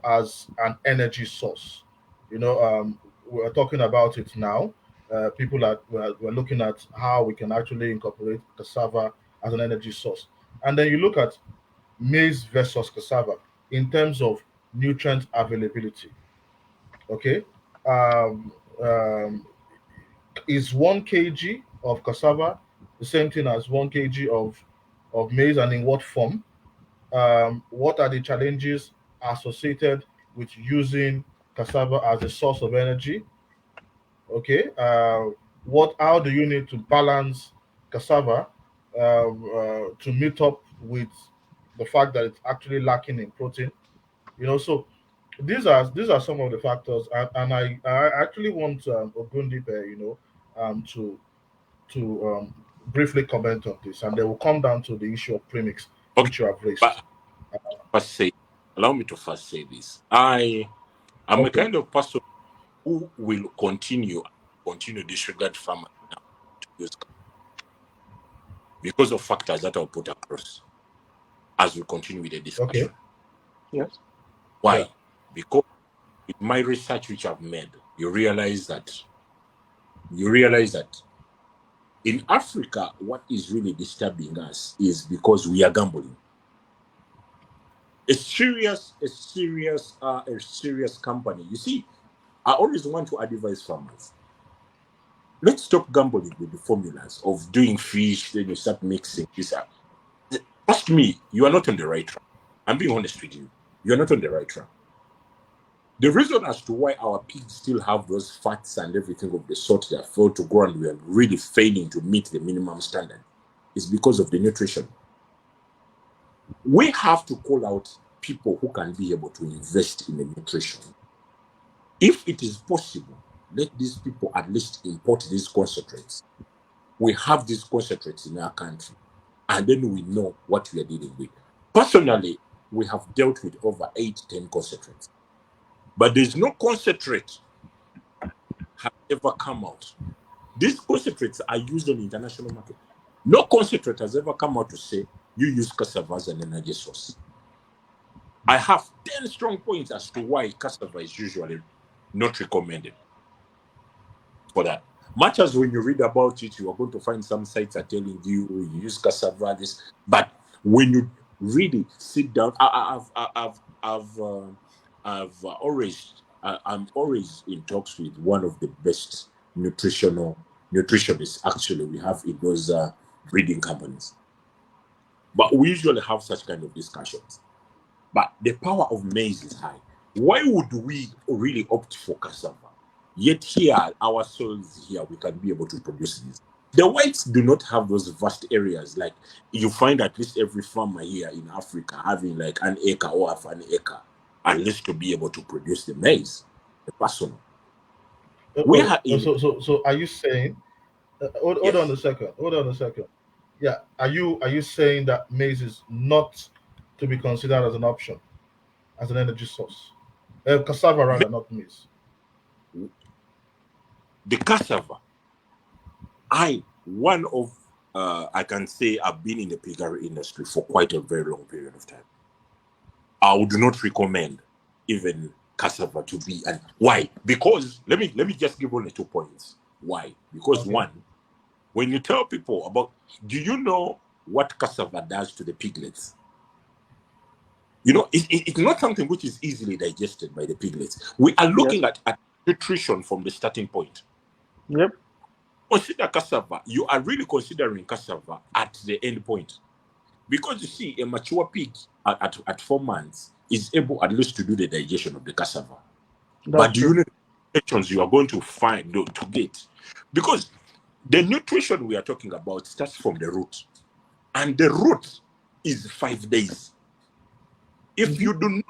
As an energy source. We're talking about it now. People we're looking at how we can actually incorporate cassava as an energy source, and then you look at maize versus cassava in terms of nutrient availability. Okay, um, um, is 1 kg of cassava the same thing as 1 kg of maize, and in what form? What are the challenges associated with using cassava as a source of energy? Okay, how do you need to balance cassava to meet up with the fact that it's actually lacking in protein? So these are some of the factors, and I actually want Ogundipe, to briefly comment on this, and they will come down to the issue of premix, Okay, which you have raised. but first say, allow me to first say this. I am a Okay. kind of person who will continue disregard farmers now to use because of factors that I'll put across as we continue with the discussion. Okay. Yes. Why? Yeah. Because with my research which I've made, you realize that in Africa, what is really disturbing us is because we are gambling. A serious company. You see, I always want to advise farmers. Let's stop gambling with the formulas of doing fish, then you start mixing this up. Trust me, you are not on the right track. I'm being honest with you. You're not on the right track. The reason as to why our pigs still have those fats and everything of the sort that fail to grow and we are really failing to meet the minimum standard is because of the nutrition. We have to call out people who can be able to invest in the nutrition. If it is possible, let these people at least import these concentrates. We have these concentrates in our country, and then we know what we are dealing with. Personally, we have dealt with over 8-10 concentrates. But there's no concentrate has ever come out. These concentrates are used on the international market. No concentrate has ever come out to say you use cassava as an energy source. I have 10 strong points as to why cassava is usually not recommended for that. Much as when you read about it, you are going to find some sites are telling you use cassava this, but when you really sit down, I'm always in talks with one of the best nutritionists actually we have in those breeding companies. But we usually have such kind of discussions. But the power of maize is high. Why would we really opt for cassava? Yet here, our soils here, we can be able to produce this. The whites do not have those vast areas. Like you find at least every farmer here in Africa having like an acre or half an acre, at least to be able to produce the maize, the personal. We are in So are you saying? Hold yes. on a second. Hold on a second. Yeah. Are you saying that maize is not to be considered as an option, as an energy source? Cassava rather, not maize. The cassava. I can say I've been in the piggery industry for quite a very long period of time. I would not recommend even cassava to be, and why? Because let me just give only 2 points. Why? Because Okay. one, when you tell people about, do you know what cassava does to the piglets? You know, it's not something which is easily digested by the piglets. We are looking at nutrition from the starting point. Yep. Consider cassava. You are really considering cassava at the end point. Because you see, a mature pig at 4 months is able at least to do the digestion of the cassava. But do you know the nutritions you are going to find to get? Because the nutrition we are talking about starts from the root. And the root is 5 days. If you do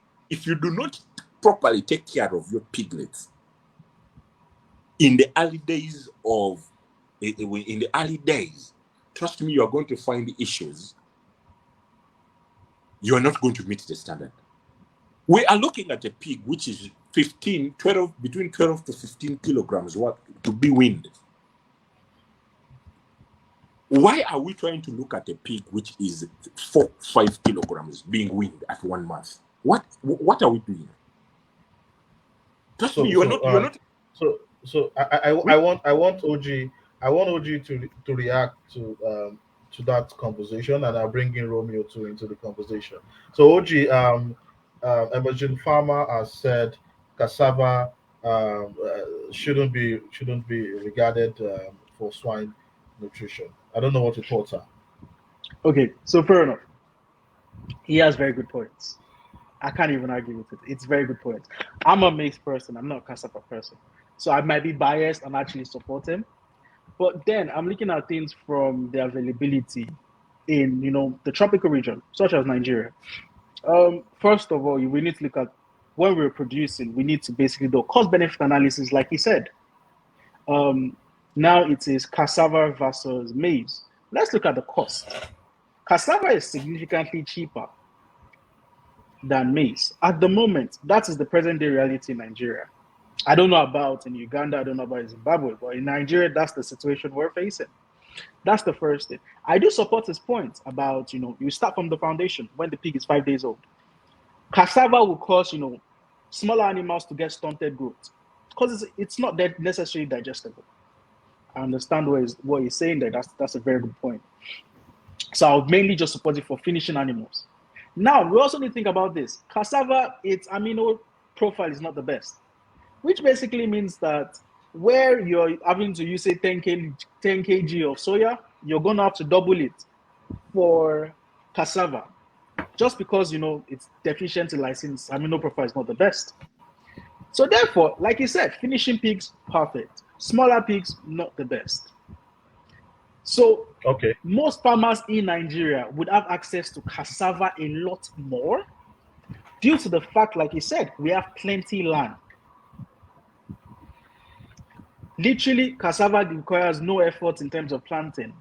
not properly take care of your piglets in the early days trust me, you are going to find the issues. You are not going to meet the standard. We are looking at a pig which is between 12 to 15 kilograms to be weaned. Why are we trying to look at a pig which is 4-5 kilograms being weaned at 1 month? What are we doing? Trust me, you are not. So I want OG to react to that conversation, and I'll bring in Romeo too into the conversation. So OG, emerging farmer has said cassava shouldn't be regarded for swine nutrition. I don't know what your thoughts are. Okay, so fair enough. He has very good points. I can't even argue with it. It's very good points. I'm a maize person. I'm not a cassava person. So I might be biased and actually support him. But then I'm looking at things from the availability in the tropical region, such as Nigeria. First of all, we need to look at when we're producing, we need to basically do cost benefit analysis, like he said. Now it is cassava versus maize. Let's look at the cost. Cassava is significantly cheaper than maize. At the moment, that is the present day reality in Nigeria. I don't know about in Uganda, I don't know about in Zimbabwe, but in Nigeria, that's the situation we're facing. That's the first thing. I do support his point about, you start from the foundation when the pig is 5 days old. Cassava will cause, smaller animals to get stunted growth because it's not that necessarily digestible. I understand what he's saying there. That's a very good point. So I'll mainly just support it for finishing animals. Now, we also need to think about this. Cassava, its amino profile is not the best, which basically means that where you're having to use, say, 10 kg of soya, you're going to have to double it for cassava, just because, it's deficient in lysine, amino profile is not the best. So therefore, like you said, finishing pigs, perfect. Smaller pigs, not the best. So most farmers in Nigeria would have access to cassava a lot more due to the fact, like you said, we have plenty land. Literally, cassava requires no effort in terms of planting.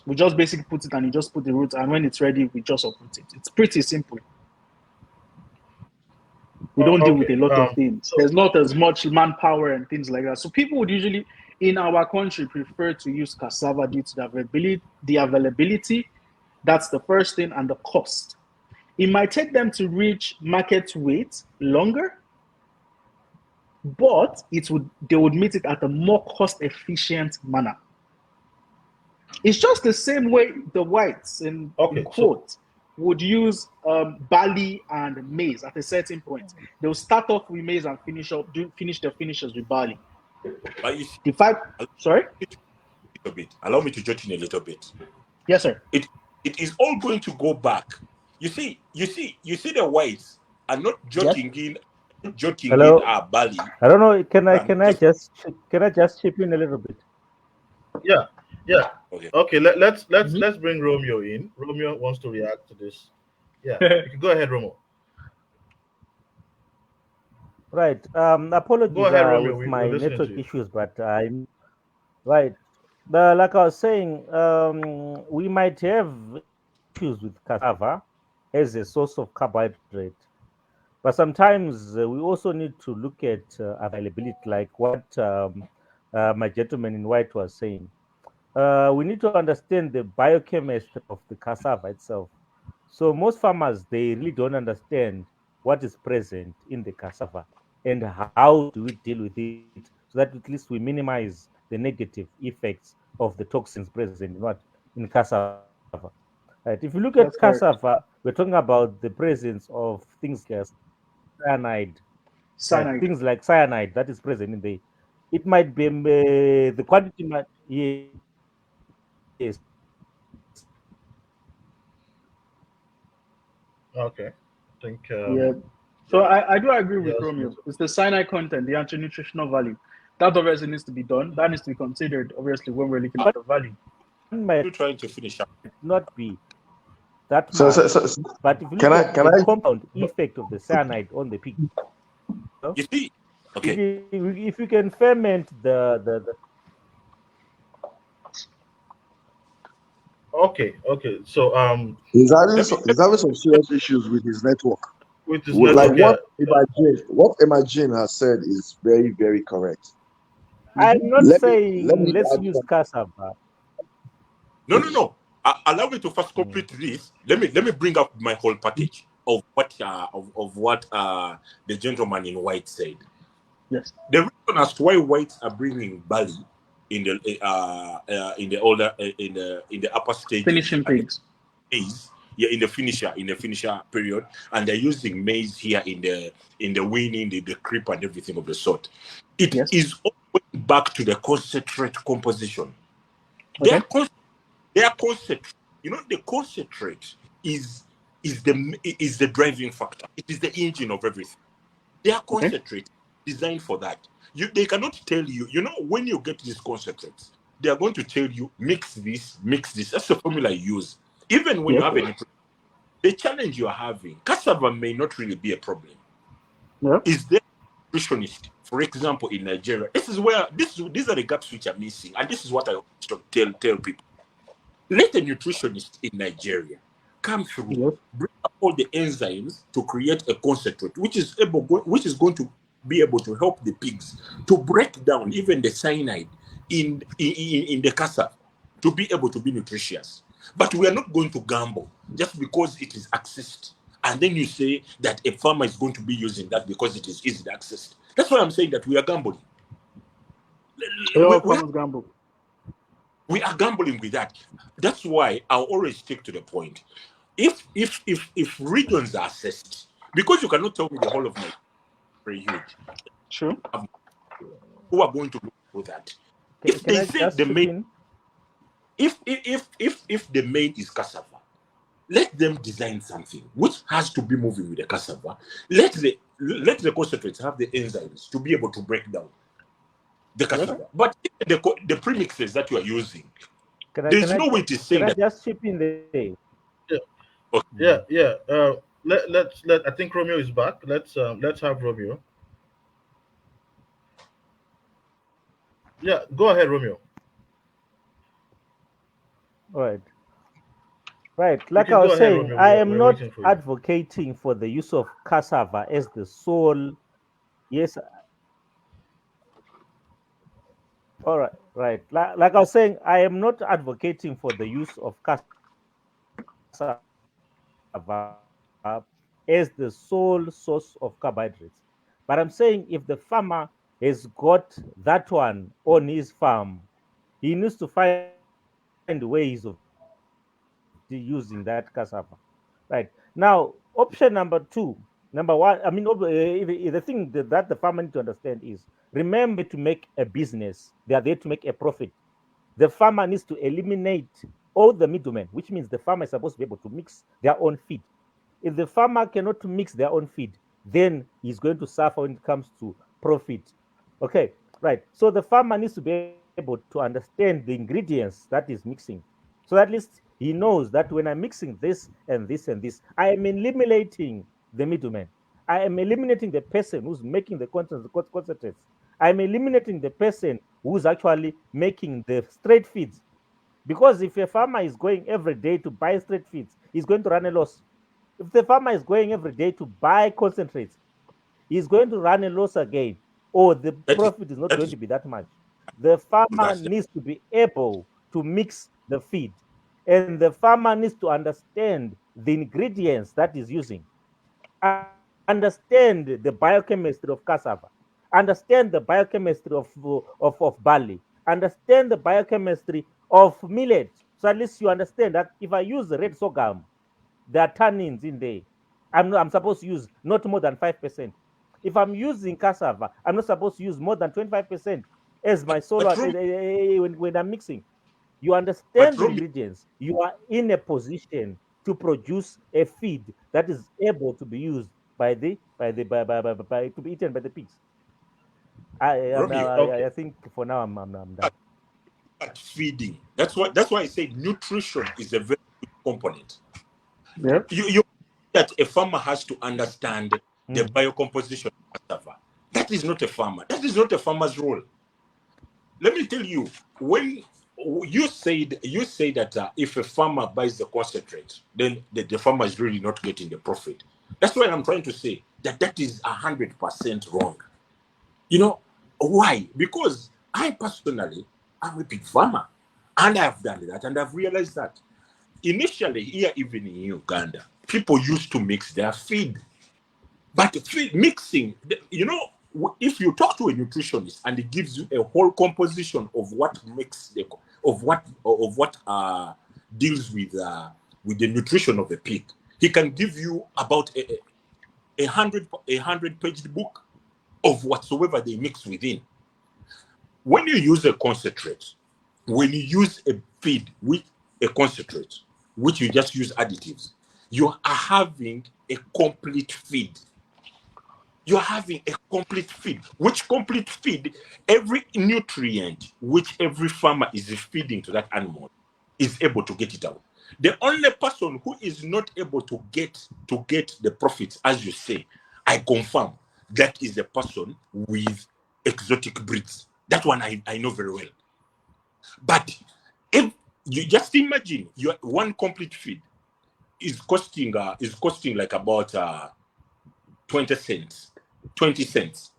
We just basically put it and you just put the roots, and when it's ready, we just uproot it. It's pretty simple. We don't deal with a lot of things. There's not as much manpower and things like that. So people would usually, in our country, prefer to use cassava due to the availability. That's the first thing, and the cost. It might take them to reach market weight longer, but they would meet it at a more cost-efficient manner. It's just the same way the whites in quote would use barley and maize at a certain point. They'll start off with maize and finish their finishes with barley. But sorry? Allow me to judge in a little bit. Yes, sir. It is all going to go back. You see the whites are not joking in barley. I don't know. Can I just chip in a little bit? Yeah. Okay. Let's bring Romeo in. Romeo wants to react to this. Yeah. You can go ahead, Romeo. Right. Apologies go ahead, Romeo. with my network issues, but I'm right. Like I was saying, we might have issues with cassava as a source of carbohydrate, but sometimes we also need to look at availability, like what my gentleman in white was saying. We need to understand the biochemistry of the cassava itself. So most farmers, they really don't understand what is present in the cassava and how do we deal with it so that at least we minimize the negative effects of the toxins present in cassava. Right. If you look at cassava, we're talking about the presence of things like cyanide. Things like cyanide that is present in the. It might be the quantity might yes. Okay. I think yeah. So I do agree with Romeo. It's the cyanide content, the anti-nutritional value. That obviously needs to be done. That needs to be considered, obviously, when we're looking at the value. You're trying to finish up. Not be that much. But if you look at the compound effect of the cyanide on the pig, you see, okay. If you can ferment the Okay. So he's having some serious issues with his network. With his network, what Imagine has said is very, very correct. I'm not saying let's use cassava. No. Allow me to first complete this. Let me bring up my whole package of what the gentleman in white said. Yes. The reason as to why whites are bringing barley in the upper stage finishing pigs is in the finisher period, and they're using maize here in the weaning, the creep and everything of the sort. It is all going back to the concentrate composition. Okay. Their concentrate, the concentrate is the driving factor. It is the engine of everything. Their concentrate designed for that. They cannot tell you, when you get these concentrates, they are going to tell you, mix this. That's the formula you use. Even when you have the challenge you are having, cassava may not really be a problem. Yeah. Is there a nutritionist, for example, in Nigeria? These are the gaps which are missing, and this is what I always tell people. Let a nutritionist in Nigeria come through, Yes. bring up all the enzymes to create a concentrate, which is going to be able to help the pigs to break down even the cyanide in the cassava to be able to be nutritious. But we are not going to gamble just because it is accessed. And then you say that a farmer is going to be using that because it is easily accessed. That's why I'm saying that we are gambling. All We, farmers gamble. we are gambling with that. That's why I'll always stick to the point. If regions are assessed, because you cannot tell me the whole of Nigeria is very huge, True. who are going to look for that? If Can they I say just the chip main, in? if the main is cassava, let them design something which has to be moving with the cassava. Let the concentrates have the enzymes to be able to break down the cassava. But the premixes that you are using, Can there's I no way to say can I that. just chip in there? Yeah, Okay, yeah. Let I think Romeo is back. Let's have Romeo. Yeah, go ahead, Romeo. All right. Right, You like can I go was ahead, saying, Romeo. I am We're not waiting for you. advocating for the use of cassava as the sole. Yes, all right, right. Like I was saying, I am not advocating for the use of cassava as the sole source of carbohydrates. But I'm saying if the farmer has got that one on his farm, he needs to find ways of using that cassava. Right. Now, option number two, number one, I mean, the thing that the farmer need to understand is remember to make a business, they are there to make a profit. The farmer needs to eliminate all the middlemen, which means the farmer is supposed to be able to mix their own feed. If the farmer cannot mix their own feed, then he's going to suffer when it comes to profit. Okay, right. So the farmer needs to be able to understand the ingredients that is mixing. So at least he knows that when I'm mixing this and this and this, I am eliminating the middleman. I am eliminating the person who's making the concentrates. I'm eliminating the person who's actually making the straight feeds. Because if a farmer is going every day to buy straight feeds, he's going to run a loss. If the farmer is going every day to buy concentrates, he's going to run a loss again, or the that is profit is not that going is to be that much. The farmer that's needs to be able to mix the feed, and the farmer needs to understand the ingredients that is using, understand the biochemistry of cassava, understand the biochemistry of barley, understand the biochemistry of millet. So at least you understand that if I use red sorghum, there are tannins in there. I'm supposed to use not more than 5%. If I'm using cassava, I'm not supposed to use more than 25% as my but solo Romeo, when I'm mixing. You but understand the Romeo, ingredients. You are in a position to produce a feed that is able to be used to be eaten by the pigs. Romeo, Okay. I think for now I'm done. at feeding. That's why I say nutrition is a very big component. Yeah. You that a farmer has to understand the Mm. biocomposition of cassava. That is not a farmer. That is not a farmer's role. Let me tell you, when you say that if a farmer buys the concentrate, then the farmer is really not getting the profit. That's why I'm trying to say that is 100% wrong. You know why? Because I personally am a big farmer, and I have done that, and I've realized that initially here, even in Uganda, people used to mix their feed. But mixing, if you talk to a nutritionist and he gives you a whole composition of what makes of what deals with the nutrition of the pig, he can give you about a hundred page book of whatsoever they mix within. When you use a concentrate, when you use a feed with a concentrate, which you just use additives, you are having a complete feed. You're having a complete feed. Which complete feed, every nutrient which every farmer is feeding to that animal is able to get it out. The only person who is not able to get the profits, as you say, I confirm, that is a person with exotic breeds. That one I know very well. But if you just imagine your one complete feed is costing like about 20 cents, 20 cents,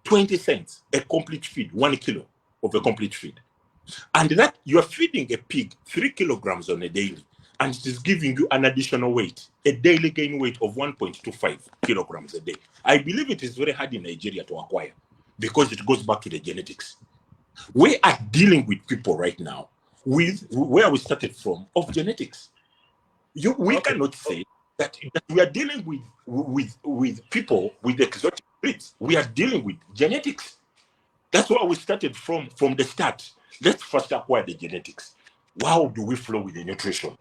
20 cents a complete feed, 1 kilo of a complete feed. And that you're feeding a pig 3 kilograms on a daily, and it is giving you an additional weight, a daily gain weight of 1.25 kilograms a day. I believe it is very hard in Nigeria to acquire because it goes back to the genetics. We are dealing with people right now with where we started from of genetics. We cannot say that we are dealing with people with exotic breeds. We are dealing with genetics. That's where we started from the start. Let's first acquire the genetics. How do we flow with the nutrition?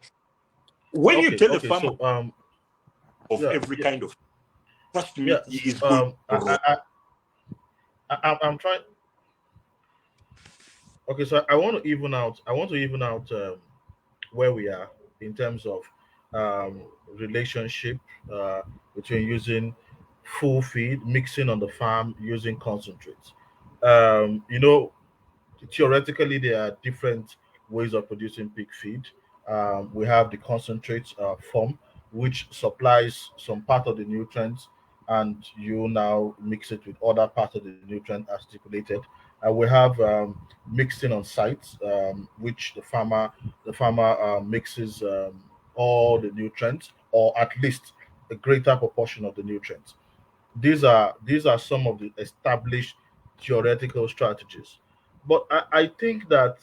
When you tell a farmer of every kind of, trust me, he is going to I'm trying. Okay, so I want to even out. Where we are in terms of relationship between using full feed, mixing on the farm, using concentrates. You know, theoretically, there are different ways of producing pig feed. We have the concentrate form, which supplies some part of the nutrients, and you now mix it with other parts of the nutrient as stipulated. We have mixing on site, which the farmer mixes all the nutrients, or at least a greater proportion of the nutrients. These are some of the established theoretical strategies. But I think that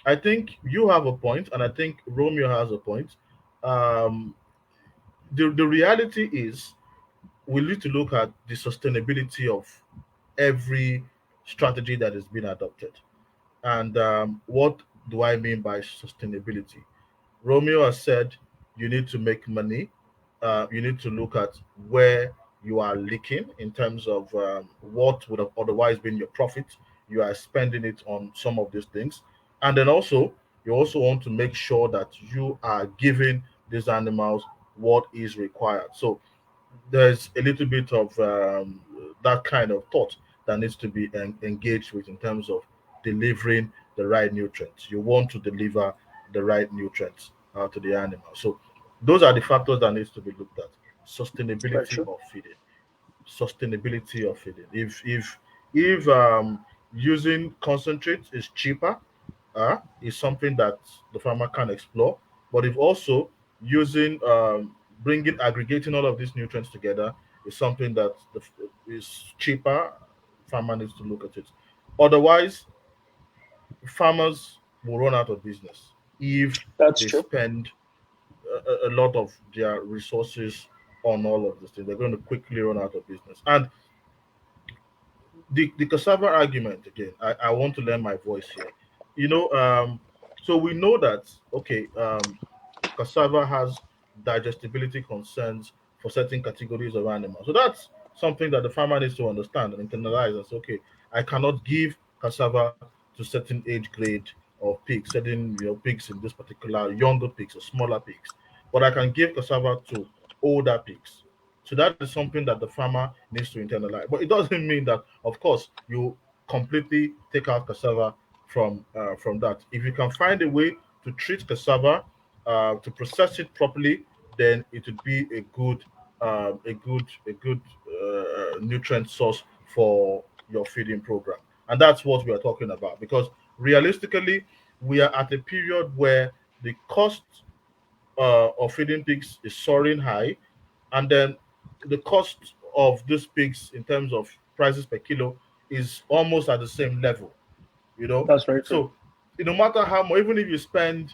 I think you have a point, and I think Romeo has a point. Um, the reality is we need to look at the sustainability of every strategy that is being adopted. And what do I mean by sustainability? Romeo has said you need to make money. You need to look at where you are leaking in terms of what would have otherwise been your profit. You are spending it on some of these things. And then also, you also want to make sure that you are giving these animals what is required. So there's a little bit of that kind of thought that needs to be engaged with in terms of delivering the right nutrients. You want to deliver the right nutrients to the animal. So those are the factors that needs to be looked at. Very Sustainability true. of feeding. Sustainability of feeding. If using concentrates is cheaper, is something that the farmer can explore. But if also using bringing aggregating all of these nutrients together is something that is cheaper, farmer needs to look at it. Otherwise, farmers will run out of business if That's they true. spend a lot of their resources on all of these things. They're going to quickly run out of business. And the cassava argument again, I want to lend my voice here. You know, so we know that okay, cassava has digestibility concerns for certain categories of animals. So that's something that the farmer needs to understand and internalize and say, okay, I cannot give cassava to certain age grade of pigs, certain pigs in this particular younger pigs or smaller pigs, but I can give cassava to older pigs. So that is something that the farmer needs to internalize. But it doesn't mean that, of course, you completely take out cassava from that. If you can find a way to treat cassava to process it properly, then it would be a good nutrient source for your feeding program, and that's what we are talking about. Because realistically, we are at a period where the cost of feeding pigs is soaring high, and then the cost of these pigs in terms of prices per kilo is almost at the same level. you know. That's very true. So no matter how much, even if you spend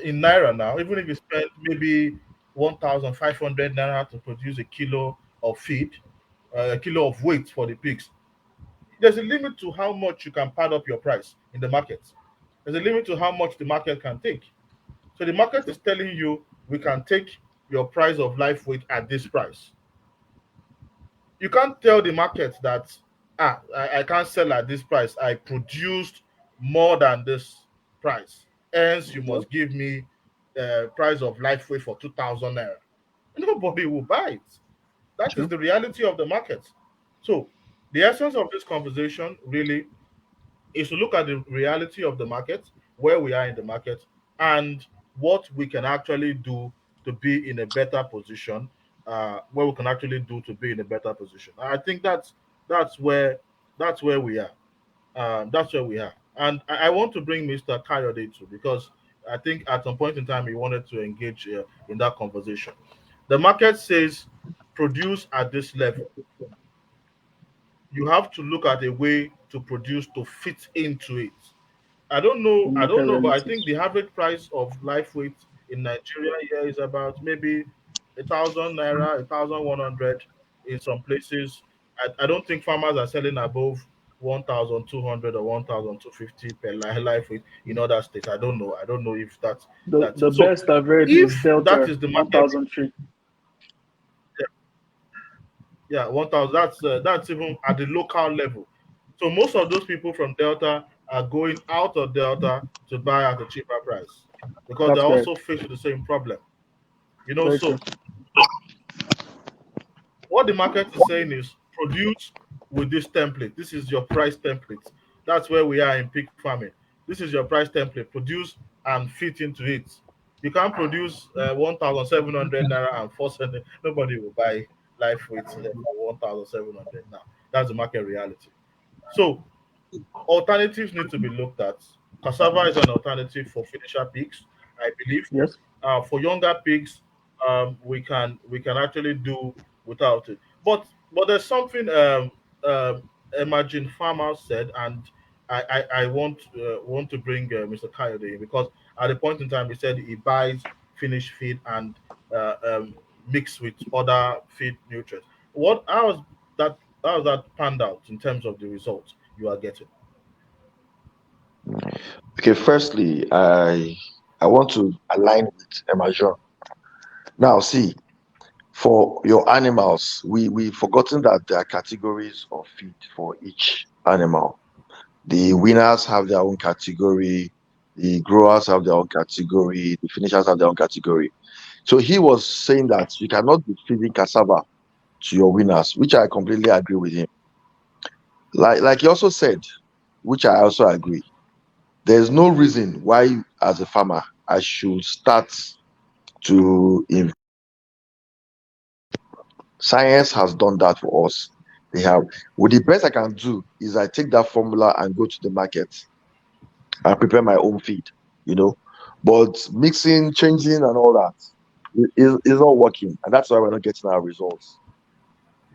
in naira now, even if you spend maybe 1,500 naira to produce a kilo of feed, a kilo of weight for the pigs, there's a limit to how much you can pad up your price in the market. There's a limit to how much the market can take. So the market is telling you we can take your price of life weight at this price. You can't tell the market that I can't sell at this price. I produced more than this price. Hence, you Well, must give me price of life weight for 2,000 naira. Nobody will buy it. That is True. the reality of the market. So the essence of this conversation really is to look at the reality of the market, where we are in the market, and what we can actually do to be in a better position. What we can actually do to be in a better position. I think that's where that's where we are. That's where we are. And I want to bring Mr. Kayode too, because I think at some point in time he wanted to engage in that conversation. The market says produce at this level. You have to look at a way to produce to fit into it. The I market don't know, but I think realities. the average price of life weight in Nigeria here is about maybe 1,000 naira, 1,100 in some places. I don't think farmers are selling above 1,200 or 1,250 per life weight in other states. I don't know. I don't know if that's The it. So best I've read is if that Delta is the market, 1000 feet. yeah, 1,000. That's even at the local level. So most of those people from Delta are going out of Delta to buy at a cheaper price because they're That's also correct. faced with the same problem. Very So true. what the market is saying is produce with this template. This is your price template. That's where we are in peak farming. This is your price template. Produce and fit into it. You can't produce 1,700 naira and force it. Nobody will buy life weights for 1,700 now. That's the market reality. So alternatives need to be looked at. Cassava is an alternative for finisher pigs, I believe. Yes. For younger pigs, we can actually do without it. But there's something emerging farmers said, and I want to bring Mr. Coyote in because at the point in time he said he buys finished feed and mix with other feed nutrients. What that how has that panned out in terms of the results you are getting? Okay, firstly, I want to align with Emma. Now, see, for your animals, we've forgotten that there are categories of feed for each animal. The winners have their own category, the growers have their own category, the finishers have their own category. So he was saying that you cannot be feeding cassava to your winners, which I completely agree with him. Like he also said, which I also agree, there's no reason why, as a farmer, I should start to science has done that for us. They have. Well, the best I can do is I take that formula and go to the market and prepare my own feed, you know. But mixing, changing, and all that is not working, and that's why we're not getting our results.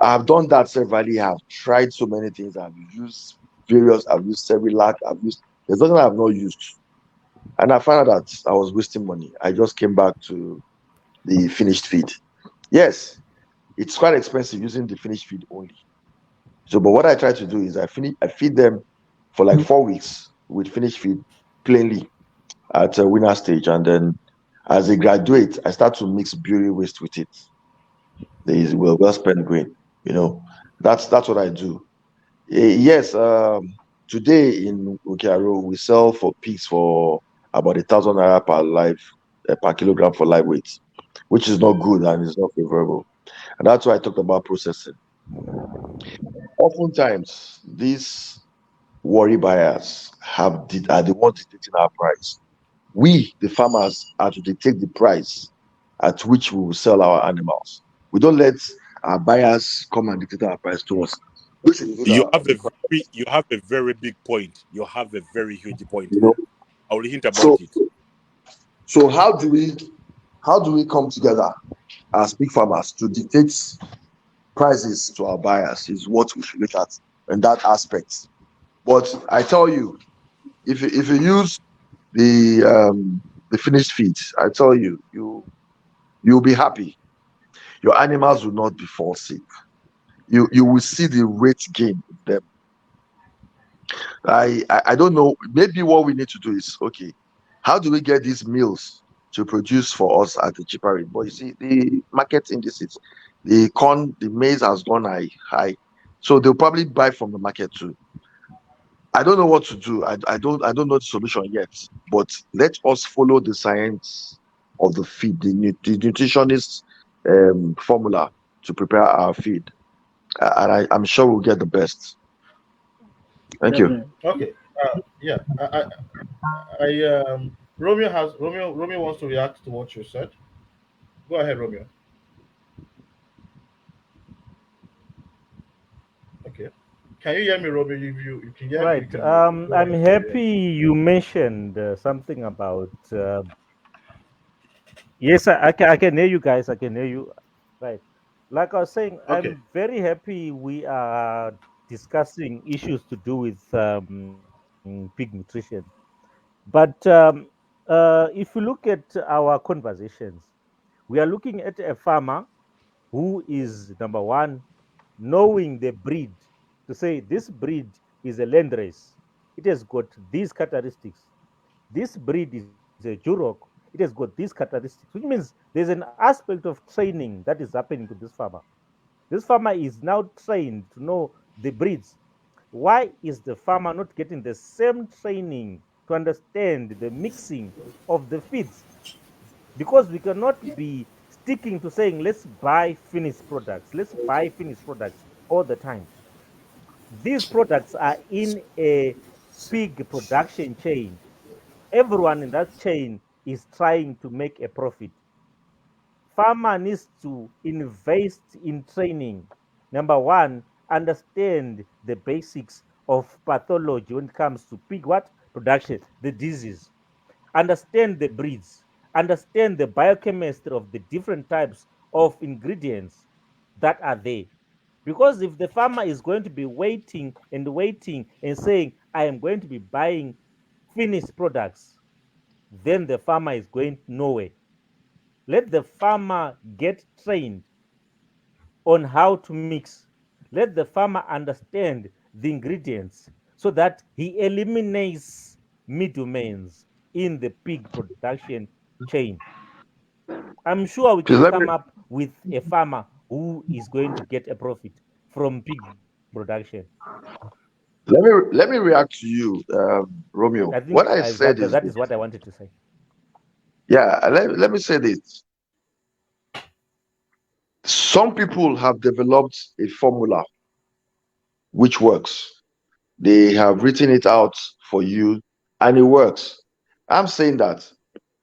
I've done that severally. I've tried so many things. I've used various. I've used Cerelac. I've used. There's nothing I've not used, and I found out that I was wasting money. I just came back to the finished feed. Yes, it's quite expensive using the finished feed only. So, but what I try to do is I feed them for like 4 weeks with finished feed plainly at a winner stage, and then as they graduate, I start to mix beauty waste with it. There is well spent grain. You know, that's what I do. Yes, today in Okiaro we sell for pigs for about 1,000 naira per kilogram for live weight, which is not good and is not favorable. And that's why I talked about processing. Oftentimes, these worry buyers are the ones dictating our price. We, the farmers, are to dictate the price at which we will sell our animals. We don't let our buyers come and dictate our price to us. We should dictate the price, You have a very big point. You have a very huge point you know. there. I will hint about So, it. so how do we come together as big farmers to dictate prices to our buyers? Is what we should look at in that aspect. But I tell you, if you use the finished feed, I tell you, you'll be happy. Your animals will not be fall sick. You will see the weight gain in them. I don't know. Maybe what we need to do is, okay, how do we get these meals to produce for us at a cheaper rate? But you see, the market indices, the corn, the maize has gone high. So they'll probably buy from the market too. I don't know what to do. I don't know the solution yet. But let us follow the science of the feed, the nutritionist formula to prepare our feed, and I'm sure we'll get the best. Thank you. Definitely. Okay. Yeah. Romeo wants to react to what you said. Go ahead, Romeo. Okay. Can you hear me, Romeo? If you can hear me, you Right. can go I'm ahead with your happy reaction. you mentioned something about. Yes, I can hear you guys. I can hear you. Right. Like I was saying, Okay. I'm very happy we are discussing issues to do with pig nutrition. But if you look at our conversations, we are looking at a farmer who is number one, knowing the breed to say this breed is a landrace. It has got these characteristics. This breed is a Jurok. It has got these characteristics, which means there's an aspect of training that is happening to this farmer. This farmer is now trained to know the breeds. Why is the farmer not getting the same training to understand the mixing of the feeds? Because we cannot be sticking to saying let's buy finished products, let's buy finished products all the time. These products are in a pig production chain. Everyone in that chain is trying to make a profit. Farmer needs to invest in training. Number one, understand the basics of pathology when it comes to pig what production, the disease. Understand the breeds, understand the biochemistry of the different types of ingredients that are there. Because if the farmer is going to be waiting and saying, I am going to be buying finished products, then the farmer is going nowhere. Let the farmer get trained on how to mix. Let the farmer understand the ingredients so that he eliminates middlemen in the pig production chain. I'm sure we Please can let me come up with a farmer who is going to get a profit from pig production. let me react to you, Romeo. I think What I said is that this. is what I wanted to say. Yeah, let me say this. Some people have developed a formula which works. They have written it out for you and it works. I'm saying that.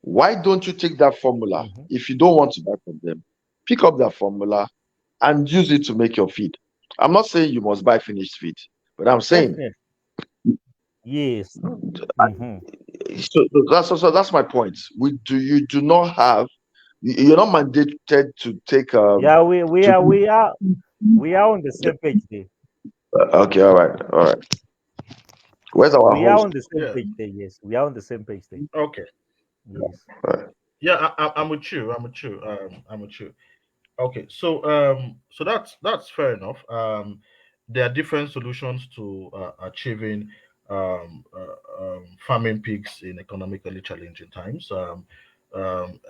Why don't you take that formula Mhm. if you don't want to buy from them? Pick up that formula and use it to make your feed. I'm not saying you must buy finished feed, but I'm saying Definitely. Yes. I- Hmm. so that's my point. You do not have you're not mandated to take Yeah, we, we to are we are we are on the same page there. okay, all right. Where's our We are host? on the same Yeah. page there. Yes, we are on the same page there. Okay. Yes. Yeah, I'm with you. I'm with you. I'm with you. Okay, so that's fair enough. There are different solutions to achieving farming pigs in economically challenging times.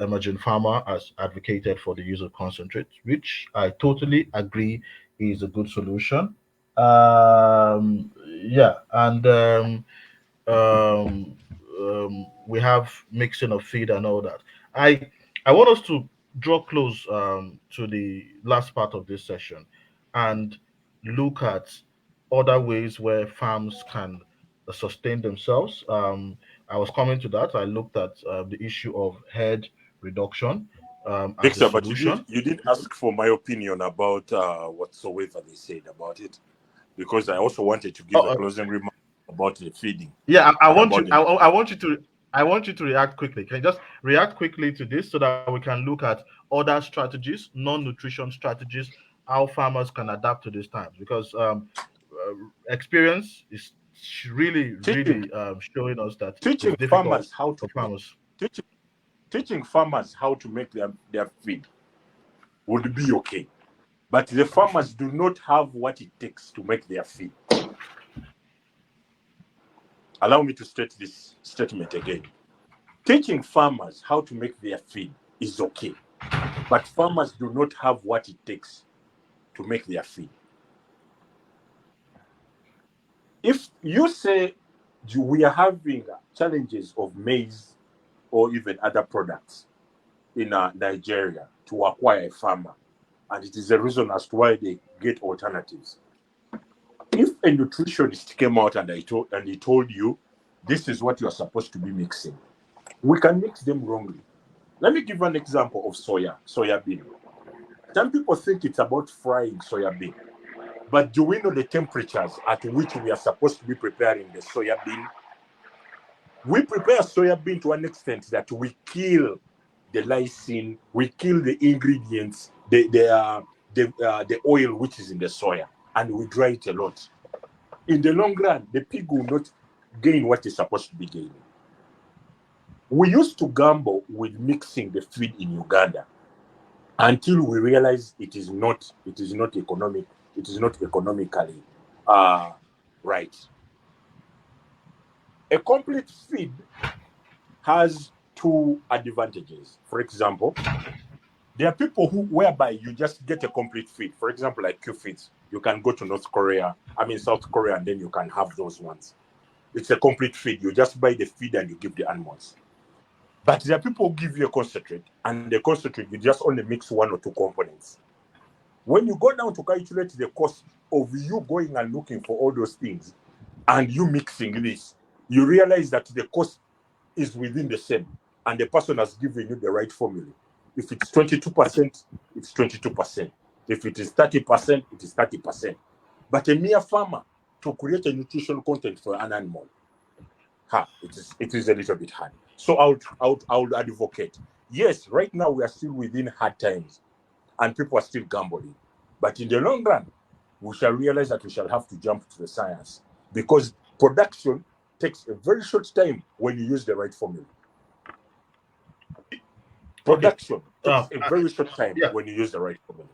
Emerging Farmer has advocated for the use of concentrate, which I totally agree is a good solution. Yeah, and um, we have mixing of feed and all that. I want us to draw close to the last part of this session and look at other ways where farms can sustain themselves. I was coming to that. I looked at the issue of herd reduction as a Dexter, but solution. you didn't ask for my opinion about whatsoever they said about it, because I also wanted to give a Uh, closing remark about the feeding Yeah, I and want about you. the. I want you to. I want you to react quickly. Can you just react quickly to this so that we can look at other strategies, non-nutrition strategies, how farmers can adapt to these times? Because experience is teaching really showing us that it's teaching difficult farmers how for to make farmers. teaching teaching farmers how to make their feed would be okay, but the farmers do not have what it takes to make their feed. Allow me to state this statement again. Teaching farmers how to make their feed is okay, but farmers do not have what it takes to make their feed. If you say we are having challenges of maize or even other products in Nigeria to acquire a farmer and it is the reason as to why they get alternatives. If a nutritionist came out and he told you this is what you are supposed to be mixing, we can mix them wrongly. Let me give an example of soya bean. Some people think it's about frying soya bean, but do we know the temperatures at which we are supposed to be preparing the soya bean? We prepare soya bean to an extent that we kill the lysine, we kill the ingredients, the oil which is in the soya, and we dry it a lot. In the long run, the pig will not gain what is supposed to be gaining. We used to gamble with mixing the feed in Uganda until we realized it is not economic. It is not economically right. A complete feed has two advantages. For example, there are people whereby you just get a complete feed. For example, like Q feeds, you can go to South Korea, and then you can have those ones. It's a complete feed. You just buy the feed and you give the animals. But there are people who give you a concentrate, and the concentrate you just only mix one or two components. When you go down to calculate the cost of you going and looking for all those things and you mixing this, you realize that the cost is within the same, and the person has given you the right formula. If it's 22%, it's 22%. If it is 30%, it is 30%. But a mere farmer to create a nutritional content for an animal, it is a little bit hard. So I would advocate. Yes, right now we are still within hard times, and people are still gambling. But in the long run, we shall realize that we shall have to jump to the science, because production takes a very short time when you use the right formula. Production takes a very short time when you use the right formula.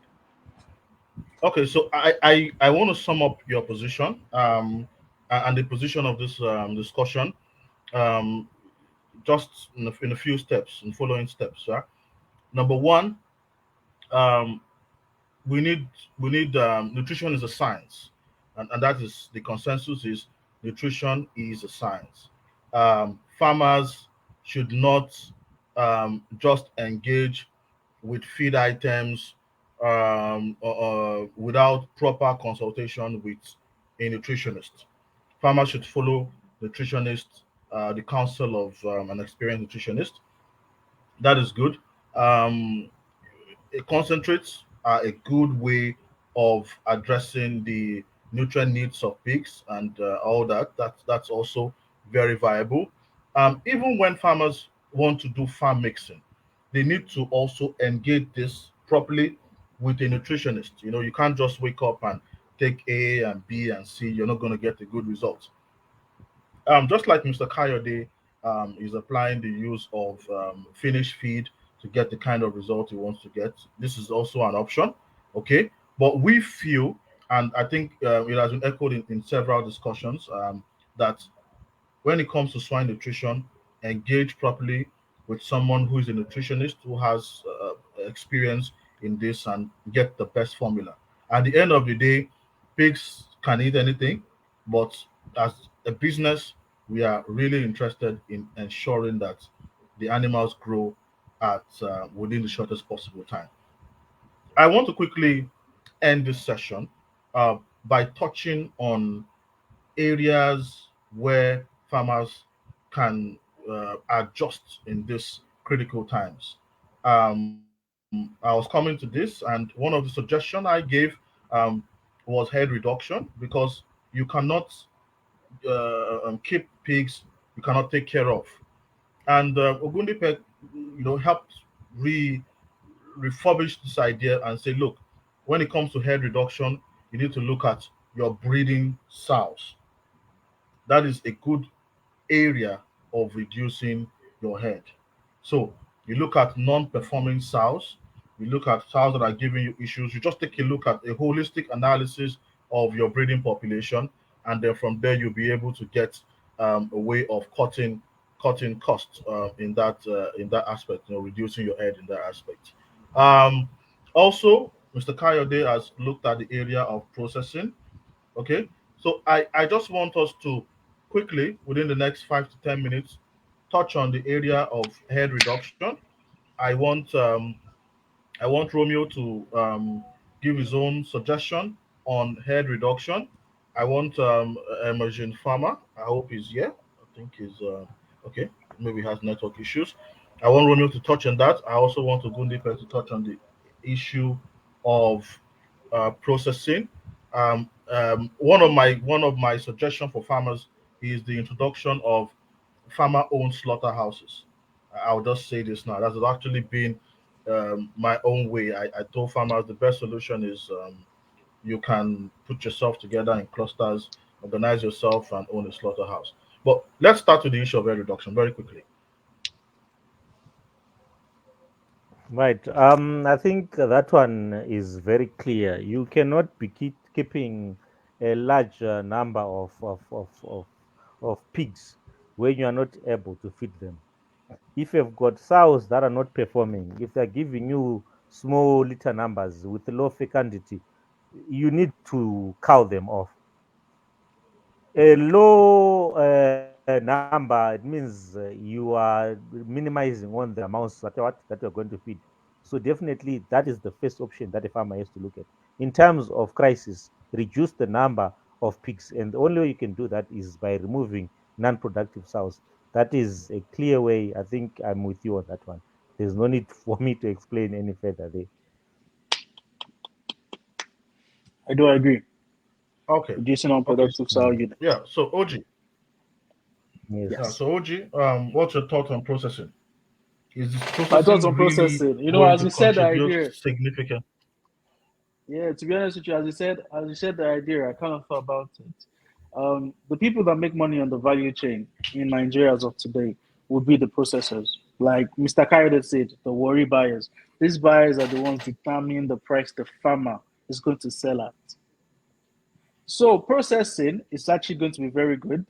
Okay, so I want to sum up your position and the position of this discussion um, just in a few steps, in following steps. Number one, um, we need nutrition is a science, and that is the consensus is nutrition is a science. Farmers should not just engage with feed items without proper consultation with a nutritionist. Farmers should follow nutritionists, the counsel of an experienced nutritionist. That is good. Um, Concentrates are a good way of addressing the nutrient needs of pigs and all that. That's also very viable. Even when farmers want to do farm mixing, they need to also engage this properly with a nutritionist. You know, you can't just wake up and take A and B and C. You're not going to get a good result. Just like Mr. Kayode is applying the use of finished feed to get the kind of result he wants to get, this is also an option. Okay, but we feel, and I think it has been echoed in several discussions, that when it comes to swine nutrition, engage properly with someone who is a nutritionist who has experience in this and get the best formula. At the end of the day, pigs can eat anything, but as a business, we are really interested in ensuring that the animals grow at within the shortest possible time. I want to quickly end this session by touching on areas where farmers can adjust in these critical times. I was coming to this, and one of the suggestions I gave um, was head reduction, because you cannot keep pigs you cannot take care of. And Ogundipet, helped re refurbish this idea and say, look, when it comes to head reduction, you need to look at your breeding sows. That is a good area of reducing your head. So you look at non-performing sows, you look at sows that are giving you issues, you just take a look at a holistic analysis of your breeding population, and then from there you'll be able to get a way of cutting costs in that aspect, reducing your head in that aspect. Um, Also, Mr. Kayode has looked at the area of processing. Okay, so I just want us to quickly, within the next 5 to 10 minutes, touch on the area of head reduction. I want I want Romeo to give his own suggestion on head reduction. I want Emerging Farmer. I hope he's here. I think he's okay. Maybe he has network issues. I want Romeo to touch on that. I also want Ogundipe to touch on the issue of processing. One of my suggestions for farmers is the introduction of farmer-owned slaughterhouses. I'll just say this now. That has actually been my own way. I told farmers the best solution is you can put yourself together in clusters, organize yourself, and own a slaughterhouse. But let's start with the issue of air reduction very quickly. Right. I think that one is very clear. You cannot be keeping a large number of pigs when you are not able to feed them. If you've got sows that are not performing, if they're giving you small litter numbers with low fecundity, you need to cow them off. A low number, it means you are minimizing on the amounts that you're going to feed. So definitely that is the first option that a farmer has to look at. In terms of crisis, reduce the number of pigs, and the only way you can do that is by removing non-productive sows. That is a clear way. I think I'm with you on that one. There's no need for me to explain any further there. I do agree. Okay. Reducing Okay. unproductive sow Mm. unit. Yeah. So OG. Yeah. Yes. Yes. So OG. What's your thought on processing? Is this My thoughts processing on really processing. going As to you said the contribute idea, significant? yeah, to be honest with you, as you said the idea, I kind of thought about it. The people that make money on the value chain in Nigeria as of today would be the processors. Like Mr. Kayode said, the worry buyers. These buyers are the ones determining the price the farmer is going to sell at. So processing is actually going to be very good.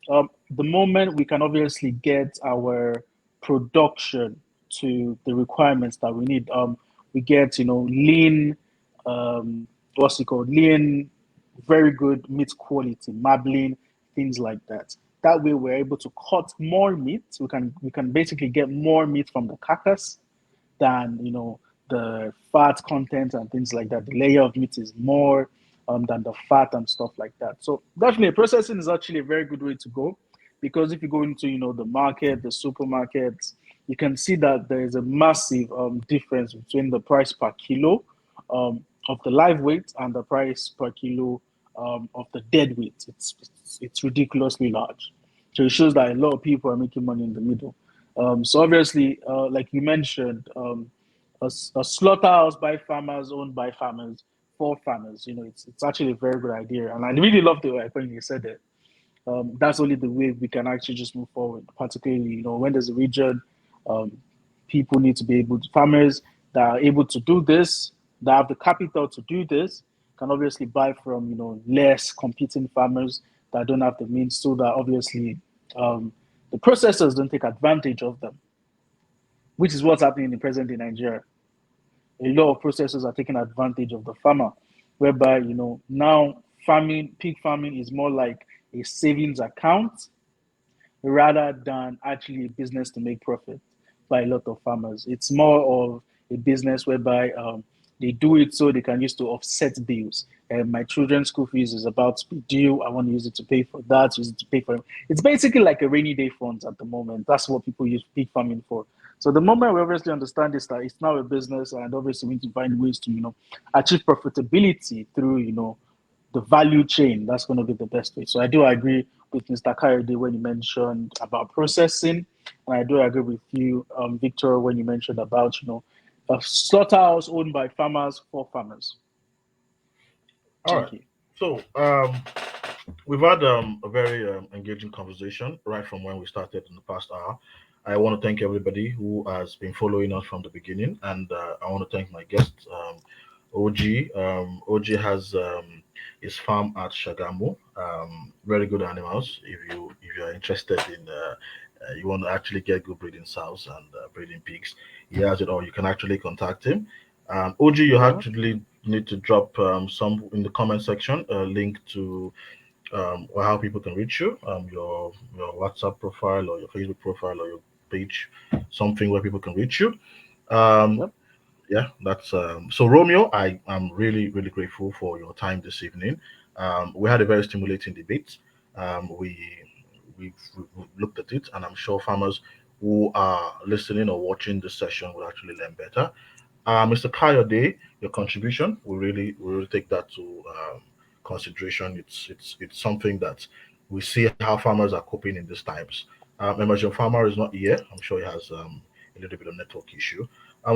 The moment we can obviously get our production to the requirements that we need, we get lean, what's it called, lean, very good meat quality, marbling, things like that. That way, we're able to cut more meat. We can basically get more meat from the carcass than the fat content and things like that. The layer of meat is more than the fat and stuff like that. So definitely, processing is actually a very good way to go, because if you go into the market, the supermarkets, you can see that there is a massive difference between the price per kilo of the live weight and the price per kilo of the dead weight. It's ridiculously large. So it shows that a lot of people are making money in the middle. So obviously, like you mentioned, a slaughterhouse by farmers, owned by farmers, for farmers. It's actually a very good idea, and I really love the way when you said it. That's only the way we can actually just move forward. Particularly, when there's a region, um, people need to be able to, farmers that are able to do this, that have the capital to do this, can obviously buy from less competing farmers that don't have the means, so that obviously the processors don't take advantage of them, which is what's happening in present in Nigeria. A lot of processors are taking advantage of the farmer, whereby now farming, pig farming is more like a savings account rather than actually a business to make profit by a lot of farmers. It's more of a business whereby they do it so they can use to offset bills. And my children's school fees is about to be due. I want to use it to pay for that, use it to pay for it. It's basically like a rainy day fund at the moment. That's what people use pig farming for. So the moment we obviously understand this, that it's now a business, and obviously we need to find ways to achieve profitability through the value chain. That's going to be the best way. So I do agree with Mr. Kayode when you mentioned about processing, and I do agree with you, Victor, when you mentioned about a slaughterhouse owned by farmers for farmers. All right. Thank you. So we've had a very engaging conversation right from when we started in the past hour. I want to thank everybody who has been following us from the beginning, and I want to thank my guest, OG. OG has his farm at Shagamu. Very good animals. If you are interested in you want to actually get good breeding sows and breeding pigs, he has it all. You can actually contact him. OG, you Yeah. actually need to drop some in the comment section a link to or how people can reach you, your WhatsApp profile or your Facebook profile or your page, something where people can reach you. Um, Yep. Yeah, that's so Romeo. I am really, really grateful for your time this evening. We had a very stimulating debate. We've looked at it, and I'm sure farmers who are listening or watching this session will actually learn better. Mr. Kayode, your contribution, we really take that to consideration. It's something that we see how farmers are coping in these times. Emerging Farmer is not here. I'm sure he has a little bit of network issue.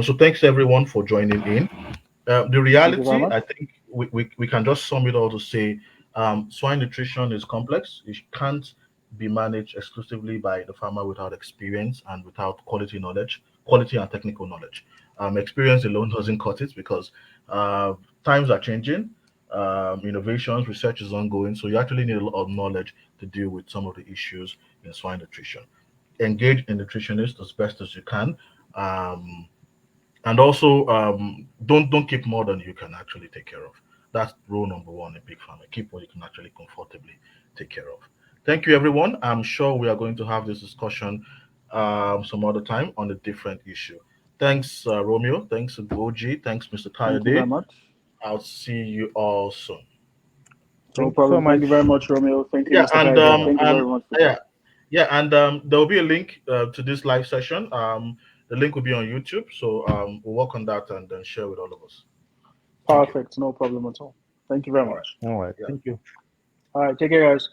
So thanks everyone for joining in. The Thank you very reality, much. I think we can just sum it all to say swine nutrition is complex. It can't be managed exclusively by the farmer without experience and without quality knowledge, quality and technical knowledge. Experience alone doesn't cut it because uh, times are changing, innovations, research is ongoing. So you actually need a lot of knowledge to deal with some of the issues in swine nutrition. Engage a nutritionist as best as you can. Um, and also don't keep more than you can actually take care of. That's rule number one in big pharma. Keep what you can actually comfortably take care of. Thank you, everyone. I'm sure we are going to have this discussion some other time on a different issue. Thanks, Romeo. Thanks, Goji. Thanks, Mr. Thank you very Kayode. much. I'll see you all soon. No Thank you so problem. Thank you much. very much, Romeo. Thank you, Yeah, Mr. Kayode. Thank you very much for yeah, that. yeah, and there will be a link to this live session. The link will be on YouTube, so we'll work on that and then share with all of us. Thank you. Perfect. No problem at all. Thank you very All right. much. All right. Yeah. Thank you. All right. Take care, guys.